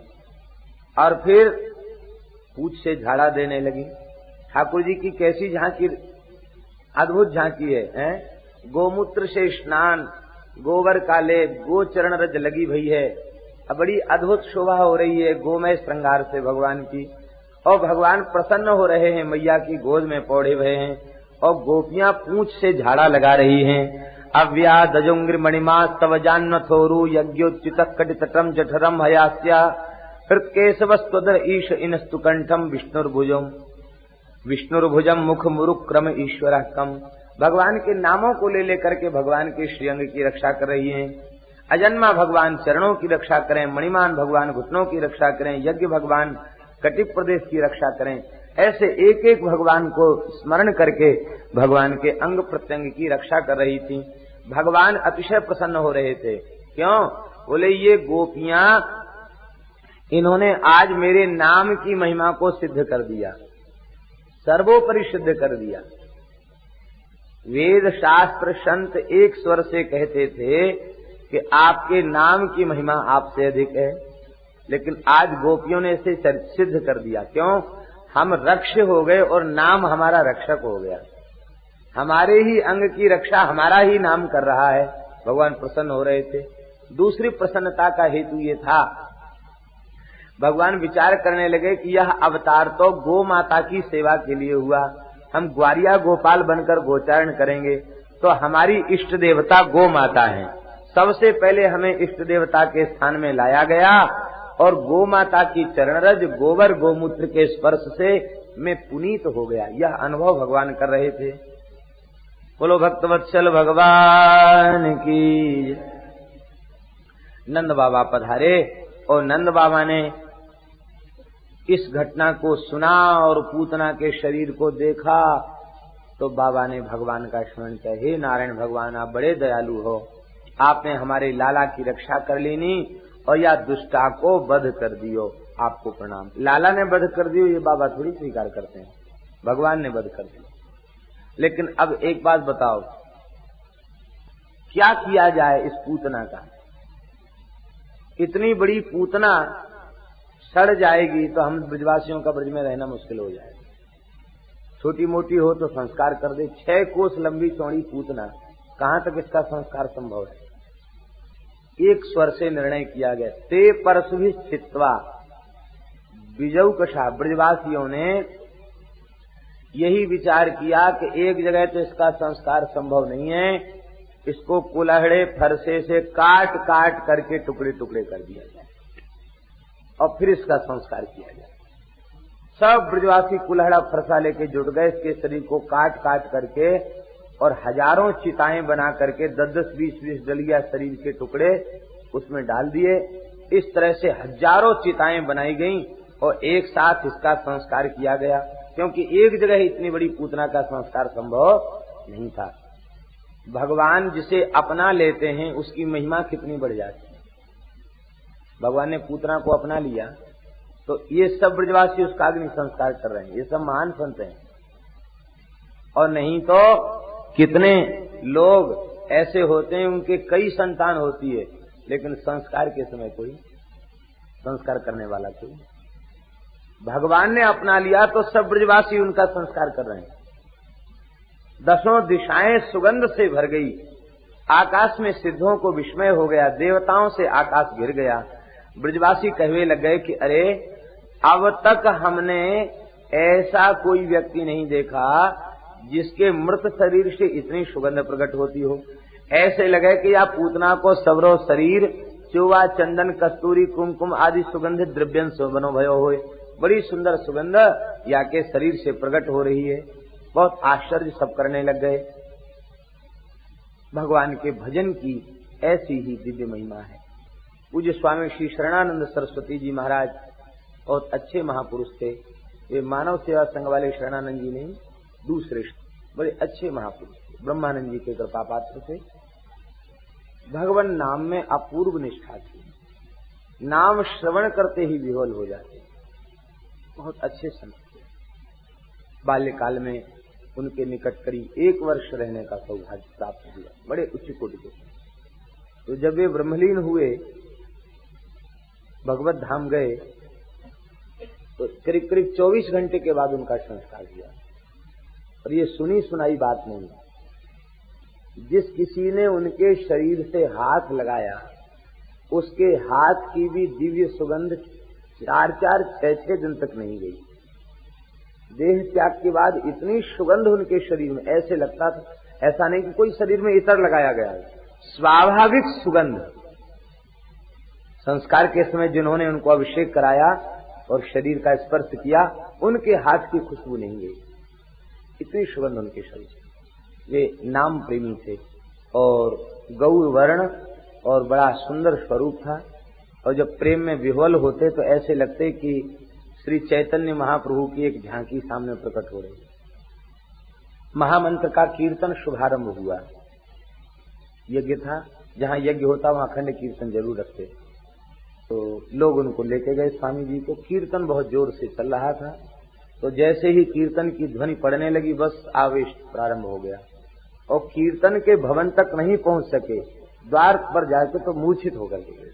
और फिर पूछ से झाड़ा देने लगी। ठाकुर जी की कैसी झांकी, अद्भुत झांकी है। गोमूत्र से स्नान, गोबर का लेप, गो चरण रज लगी भई है। अब बड़ी अद्भुत शोभा हो रही है गोमय श्रृंगार से भगवान की। और भगवान प्रसन्न हो रहे हैं, मैया की गोद में पौड़े हुए हैं और गोपियां पूंछ से झाड़ा लगा रही हैं। अव्या दजुंग्र मणिमा तव जान्न थोरु यज्ञोच्युत कटितटम जठरम हयास्या हृत्केशवस्त्वदर ईश इनस्तु कंठम विष्णुर्भुजम मुख मुरुक्रम ईश्वर कम। भगवान के नामों को ले लेकर के भगवान के श्रीअंग की रक्षा कर रही हैं। अजन्मा भगवान चरणों की रक्षा करें, मणिमान भगवान घुटनों की रक्षा करें, यज्ञ भगवान कटिप प्रदेश की रक्षा करें। ऐसे एक एक भगवान को स्मरण करके भगवान के अंग प्रत्यंग की रक्षा कर रही थी। भगवान अतिशय प्रसन्न हो रहे थे। क्यों? बोले ये गोपियां, इन्होंने आज मेरे नाम की महिमा को सिद्ध कर दिया, सर्वोपरि सिद्ध कर दिया। वेद शास्त्र संत एक स्वर से कहते थे कि आपके नाम की महिमा आपसे अधिक है, लेकिन आज गोपियों ने इसे सिद्ध कर दिया। क्यों? हम रक्ष हो गए और नाम हमारा रक्षक हो गया। हमारे ही अंग की रक्षा हमारा ही नाम कर रहा है। भगवान प्रसन्न हो रहे थे। दूसरी प्रसन्नता का हेतु ये था, भगवान विचार करने लगे कि यह अवतार तो गो माता की सेवा के लिए हुआ। हम ग्वारिया गोपाल बनकर गोचारण करेंगे तो हमारी इष्ट देवता गो माता है। सबसे पहले हमें इष्ट देवता के स्थान में लाया गया और गो माता की चरणरज गोबर गोमूत्र के स्पर्श से मैं पुनीत हो गया। यह अनुभव भगवान कर रहे थे। बोलो भक्तवत्सल भगवान की। नंद बाबा पधारे और नंद बाबा ने इस घटना को सुना और पूतना के शरीर को देखा तो बाबा ने भगवान का स्मरण किया। हे नारायण भगवान, आप बड़े दयालु हो, आपने हमारे लाला की रक्षा कर लेनी और या दुष्टा को वध कर दियो, आपको प्रणाम। लाला ने वध कर दियो ये बाबा थोड़ी स्वीकार करते हैं, भगवान ने वध कर दिया। लेकिन अब एक बात बताओ, क्या किया जाए इस पूतना का? इतनी बड़ी पूतना सड़ जाएगी तो हम ब्रजवासियों का ब्रज में रहना मुश्किल हो जाएगा। छोटी मोटी हो तो संस्कार कर दे। 6 कोस लंबी चौड़ी पूतना, कहां तक इसका संस्कार संभव है? एक स्वर से निर्णय किया गया। ते परसुभि स्थित्वा बिजऊ कषा, ब्रजवासियों ने यही विचार किया कि एक जगह तो इसका संस्कार संभव नहीं है, इसको कुल्हड़े फरसे से काट काट करके टुकड़े टुकड़े कर दिया जाए और फिर इसका संस्कार किया जाए। सब ब्रजवासी कुल्हड़ा फरसा लेके जुट गए, इसके शरीर को काट काट करके और हजारों चिताएं बना करके 10-10, 20-20 डलिया शरीर के टुकड़े उसमें डाल दिए। इस तरह से हजारों चिताएं बनाई गईं और एक साथ इसका संस्कार किया गया, क्योंकि एक जगह इतनी बड़ी पूतना का संस्कार संभव नहीं था। भगवान जिसे अपना लेते हैं उसकी महिमा कितनी बढ़ जाती है। भगवान ने पूतना को अपना लिया तो ये सब ब्रजवासी उसका अग्नि संस्कार कर रहे हैं। ये सब महान संत हैं। और नहीं तो कितने लोग ऐसे होते हैं, उनके कई संतान होती है लेकिन संस्कार के समय कोई संस्कार करने वाला कोई। भगवान ने अपना लिया तो सब ब्रजवासी उनका संस्कार कर रहे हैं। 10 दिशाएं सुगंध से भर गई। आकाश में सिद्धों को विस्मय हो गया, देवताओं से आकाश घिर गया। ब्रजवासी कहवे लग गए कि अरे अब तक हमने ऐसा कोई व्यक्ति नहीं देखा जिसके मृत शरीर से इतनी सुगंध प्रकट होती हो। ऐसे लगे कि या पूतना को सबरो शरीर चुवा चंदन कस्तूरी कुमकुम आदि सुगंधित द्रव्यन से बनो भयो होए। बड़ी सुंदर सुगंध या के शरीर से प्रकट हो रही है। बहुत आश्चर्य सब करने लग गए। भगवान के भजन की ऐसी ही दिव्य महिमा है। पूज्य स्वामी श्री शरणानंद सरस्वती जी महाराज बहुत अच्छे महापुरुष थे। ये मानव सेवा संघ वाले शरणानंद जी नहीं, दूसरे बड़े अच्छे महापुरुष थे। ब्रह्मानंद जी के कृपा पात्र थे। भगवान नाम में अपूर्व निष्ठा थी। नाम श्रवण करते ही विह्वल हो जाते। बहुत अच्छे संत थे। बाल्यकाल में उनके निकट करीब 1 वर्ष रहने का सौभाग्य प्राप्त हुआ। बड़े उच्च कोटि के। तो जब वे ब्रह्मलीन हुए, भगवत धाम गए, तो करीब करीब 24 घंटे के बाद उनका संस्कार हुआ। और ये सुनी सुनाई बात नहीं है। जिस किसी ने उनके शरीर से हाथ लगाया उसके हाथ की भी दिव्य सुगंध 4-4, 6-6 दिन तक नहीं गई। देह त्याग के बाद इतनी सुगंध उनके शरीर में, ऐसे लगता था, ऐसा नहीं कि कोई शरीर में इतर लगाया गया है, स्वाभाविक सुगंध। संस्कार के समय जिन्होंने उनको अभिषेक कराया और शरीर का स्पर्श किया, उनके हाथ की खुशबू नहीं गई, इतनी सुगंध उनके शरीर। वे नाम प्रेमी थे और गौर वर्ण और बड़ा सुंदर स्वरूप था। और जब प्रेम में विह्वल होते तो ऐसे लगते कि श्री चैतन्य महाप्रभु की एक झांकी सामने प्रकट हो रही। महामंत्र का कीर्तन शुभारंभ हुआ। यज्ञ था, जहां यज्ञ होता वहां अखंड कीर्तन जरूर रखते। तो लोग उनको लेके गए स्वामी जी को। कीर्तन बहुत जोर से चल रहा था। तो जैसे ही कीर्तन की ध्वनि पड़ने लगी बस आवेश प्रारंभ हो गया और कीर्तन के भवन तक नहीं पहुंच सके, द्वार पर जाके तो मूर्छित होकर गए।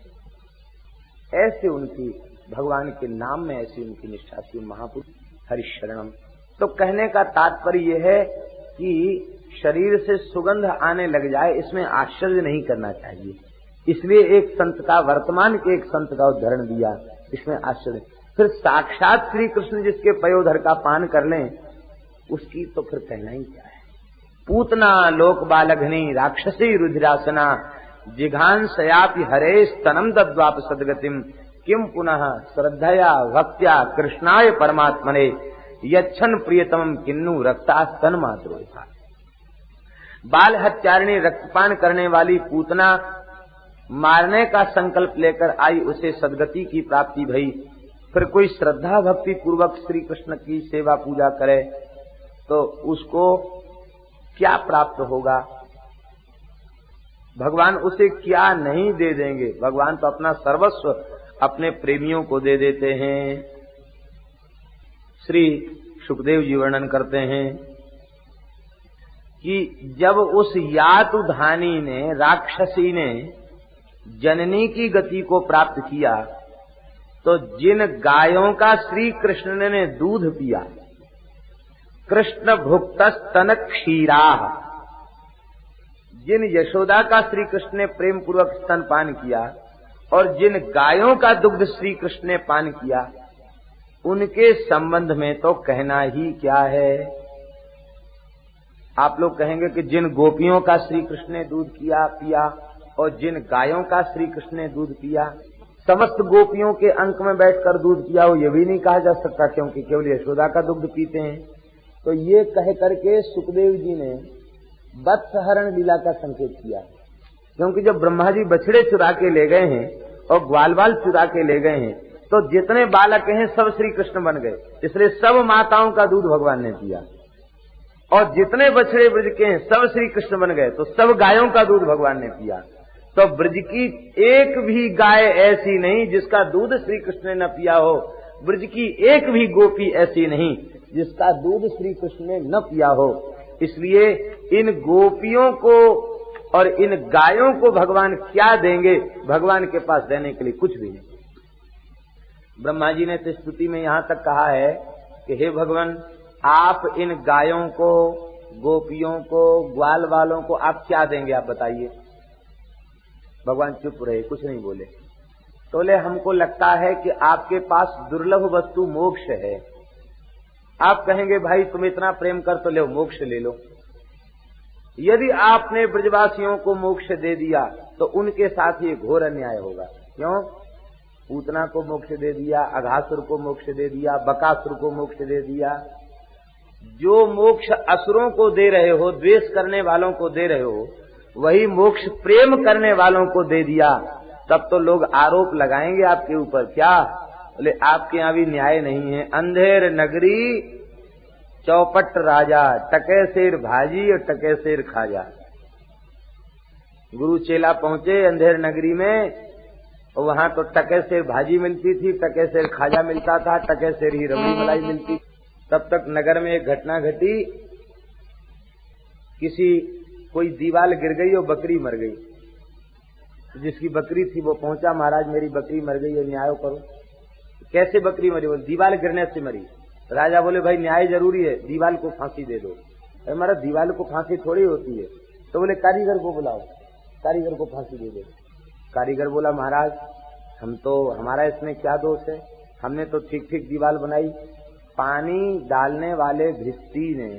ऐसे उनकी भगवान के नाम में ऐसी उनकी निष्ठा थी। महापुरुष हरिशरणम। तो कहने का तात्पर्य यह है कि शरीर से सुगंध आने लग जाए इसमें आश्चर्य नहीं करना चाहिए। इसलिए एक संत का, वर्तमान के एक संत का उदाहरण दिया, इसमें आश्चर्य। फिर साक्षात श्री कृष्ण जिसके पयोधर का पान कर लें उसकी तो फिर कहना ही क्या है। पूतना लोक बालघनी राक्षसी रुधिरासना जिघांसयापि हरे स्तनम दद्वाप सदगतिम किम पुनः श्रद्धया भक्त्या कृष्णाय परमात्मने यच्छन प्रियतमम किन्नु रक्ता स्तन मात्रो। बाल हत्यारिणी रक्तपान करने वाली पूतना मारने का संकल्प लेकर आई, उसे सदगति की प्राप्ति भई। फिर कोई श्रद्धा भक्ति पूर्वक श्री कृष्ण की सेवा पूजा करे तो उसको क्या प्राप्त होगा? भगवान उसे क्या नहीं दे देंगे? भगवान तो अपना सर्वस्व अपने प्रेमियों को दे देते हैं। श्री सुखदेव जी वर्णन करते हैं कि जब उस यातुधानी ने, राक्षसी ने जननी की गति को प्राप्त किया तो जिन गायों का श्री कृष्ण ने दूध पिया, कृष्ण भुक्त स्तन क्षीरा, जिन यशोदा का श्री कृष्ण ने प्रेम पूर्वक स्तन पान किया और जिन गायों का दुग्ध श्री कृष्ण ने पान किया, उनके संबंध में तो कहना ही क्या है। आप लोग कहेंगे कि जिन गोपियों का श्री कृष्ण ने दूध पिया और जिन गायों का श्री कृष्ण ने दूध पिया, समस्त गोपियों के अंक में बैठकर दूध पिया हो ये भी नहीं कहा जा सकता, क्योंकि केवल यशोदा का दुग्ध पीते हैं। तो ये कह करके सुखदेव जी ने वत्सहरण लीला का संकेत किया, क्योंकि जब ब्रह्मा जी बछड़े चुरा के ले गए हैं और ग्वाल बाल चुरा के ले गए हैं तो जितने बालक हैं सब श्री कृष्ण बन गए, इसलिए सब माताओं का दूध भगवान ने पिया। और जितने बछड़े ब्रज के हैं सब श्री कृष्ण बन गए तो सब गायों का दूध भगवान ने पिया। तो ब्रज की एक भी गाय ऐसी नहीं जिसका दूध श्री कृष्ण ने न पिया हो, ब्रज की एक भी गोपी ऐसी नहीं जिसका दूध श्री कृष्ण ने न पिया हो। इसलिए इन गोपियों को और इन गायों को भगवान क्या देंगे? भगवान के पास देने के लिए कुछ भी नहीं। ब्रह्मा जी ने तो स्तुति में यहां तक कहा है कि हे भगवान, आप इन गायों को, गोपियों को, ग्वाल वालों को आप क्या देंगे, आप बताइए। भगवान चुप रहे, कुछ नहीं बोले। तो बोले हमको लगता है कि आपके पास दुर्लभ वस्तु मोक्ष है। आप कहेंगे भाई तुम इतना प्रेम कर तो लो, मोक्ष ले लो। यदि आपने ब्रजवासियों को मोक्ष दे दिया तो उनके साथ ही घोर अन्याय होगा। क्यों? पूतना को मोक्ष दे दिया, अघासुर को मोक्ष दे दिया, बकासुर को मोक्ष दे दिया। जो मोक्ष असुरों को दे रहे हो, द्वेष करने वालों को दे रहे हो, वही मोक्ष प्रेम करने वालों को दे दिया, तब तो लोग आरोप लगाएंगे आपके ऊपर। क्या? बोले आपके यहाँ भी न्याय नहीं है। अंधेर नगरी चौपट राजा, टके शेर भाजी और टके शेर खाजा। गुरु चेला पहुंचे अंधेर नगरी में, और वहां तो टके शेर भाजी मिलती थी, टके शेर खाजा मिलता था, टके शेर ही रबड़ी मलाई मिलती। तब तक नगर में एक घटना घटी, कोई दीवार गिर गई और बकरी मर गई। जिसकी बकरी थी वो पहुंचा, महाराज मेरी बकरी मर गई है, न्याय करो। कैसे बकरी मरी? बोले दीवार गिरने से मरी। राजा बोले भाई न्याय जरूरी है, दीवार को फांसी दे दो। हमारा दीवार को फांसी थोड़ी होती है। तो बोले कारीगर को बुलाओ, कारीगर को फांसी दे दो। कारीगर बोला महाराज हमारा इसमें क्या दोष है, हमने तो ठीक ठीक दीवार बनाई। पानी डालने वाले भिस्ती ने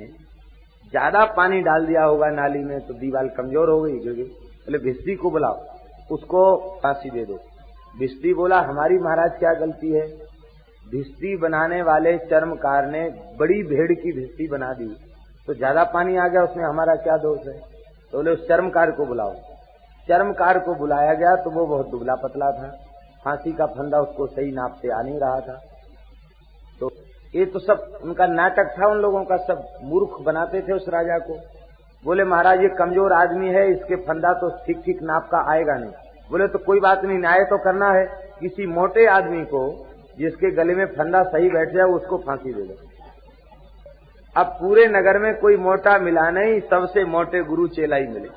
ज्यादा पानी डाल दिया होगा नाली में, तो दीवार कमजोर हो गई, गिर गई। बोले भिस्ती को बुलाओ, उसको फांसी दे दो। भिस्ती बोला हमारी महाराज क्या गलती है? भिस्ती बनाने वाले चर्मकार ने बड़ी भेड़ की भिस्ती बना दी तो ज्यादा पानी आ गया, उसमें हमारा क्या दोष है? तो बोले उस चर्मकार को बुलाओ। चर्मकार को बुलाया गया तो वो बहुत दुबला पतला था, फांसी का फंदा उसको सही नाप से आ नहीं रहा था। तो ये तो सब उनका नाटक था, उन लोगों का, सब मूर्ख बनाते थे उस राजा को। बोले महाराज ये कमजोर आदमी है, इसके फंदा तो ठीक ठीक नाप का आएगा नहीं। बोले तो कोई बात नहीं, न्याय तो करना है। किसी मोटे आदमी को जिसके गले में फंदा सही बैठ जाए उसको फांसी दे दो। अब पूरे नगर में कोई मोटा मिला नहीं, सबसे मोटे गुरु चेला ही मिले।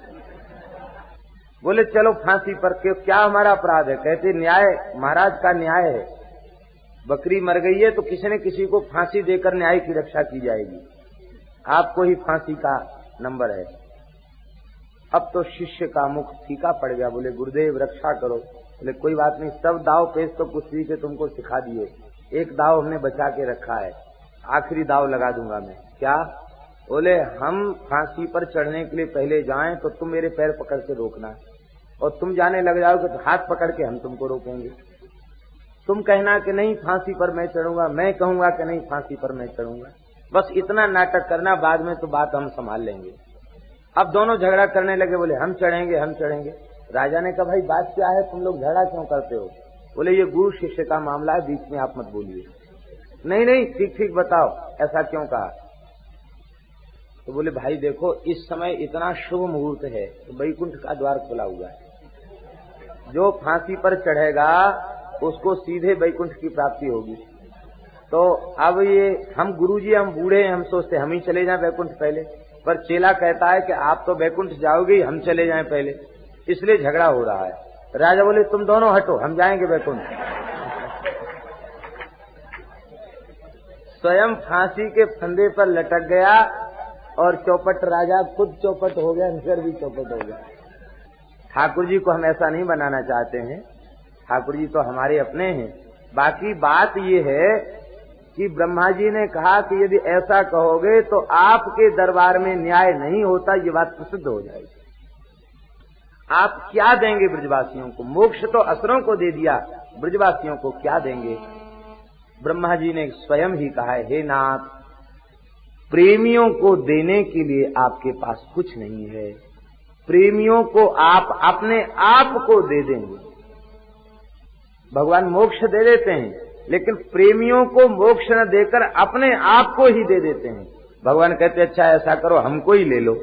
बोले चलो फांसी पर, क्या हमारा अपराध है? कहते न्याय, महाराज का न्याय है, बकरी मर गई है तो किसी न किसी को फांसी देकर न्याय की रक्षा की जाएगी, आपको ही फांसी का नंबर है। अब तो शिष्य का मुख फीका पड़ गया। बोले गुरुदेव रक्षा करो। बोले कोई बात नहीं, सब दाव पेच तो कुश्ती के तुमको सिखा दिए, एक दाव हमने बचा के रखा है, आखिरी दाव लगा दूंगा मैं। क्या? बोले हम फांसी पर चढ़ने के लिए पहले जाएं तो तुम मेरे पैर पकड़ के रोकना, और तुम जाने लग जाओगे तो हाथ पकड़ के हम तुमको रोकेंगे। तुम कहना कि नहीं फांसी पर मैं चढ़ूंगा, मैं कहूंगा कि नहीं फांसी पर मैं चढ़ूंगा। बस इतना नाटक करना, बाद में तो बात हम संभाल लेंगे। अब दोनों झगड़ा करने लगे। बोले हम चढ़ेंगे, हम चढ़ेंगे। राजा ने कहा भाई बात क्या है, तुम लोग झगड़ा क्यों करते हो? बोले ये गुरु शिष्य का मामला है, बीच में आप मत बोलिए। नहीं नहीं, ठीक ठीक बताओ, ऐसा क्यों कहा? तो बोले भाई देखो इस समय इतना शुभ मुहूर्त है, तो वैकुंठ का द्वार खुला हुआ है, जो फांसी पर चढ़ेगा उसको सीधे वैकुंठ की प्राप्ति होगी। तो अब ये हम गुरुजी, हम बूढ़े हैं, हम सोचते हम ही चले जाएं वैकुंठ पहले, पर चेला कहता है कि आप तो वैकुंठ जाओगे, हम चले जाएं पहले, इसलिए झगड़ा हो रहा है। राजा बोले तुम दोनों हटो, हम जाएंगे वैकुंठ। स्वयं फांसी के फंदे पर लटक गया और चौपट राजा खुद चौपट हो गया, नगर भी चौपट हो गया। ठाकुर जी को हम ऐसा नहीं बनाना चाहते हैं, ठाकुर जी तो हमारे अपने हैं। बाकी बात ये है कि ब्रह्मा जी ने कहा कि यदि ऐसा कहोगे तो आपके दरबार में न्याय नहीं होता, ये बात प्रसिद्ध हो जाएगी। आप क्या देंगे ब्रजवासियों को? मोक्ष तो असुरों को दे दिया, ब्रजवासियों को क्या देंगे? ब्रह्मा जी ने स्वयं ही कहा है, हे नाथ, प्रेमियों को देने के लिए आपके पास कुछ नहीं है, प्रेमियों को आप अपने आप को दे देंगे। भगवान मोक्ष दे देते हैं, लेकिन प्रेमियों को मोक्ष न देकर अपने आप को ही दे देते हैं। भगवान कहते अच्छा ऐसा करो, हमको ही ले लो।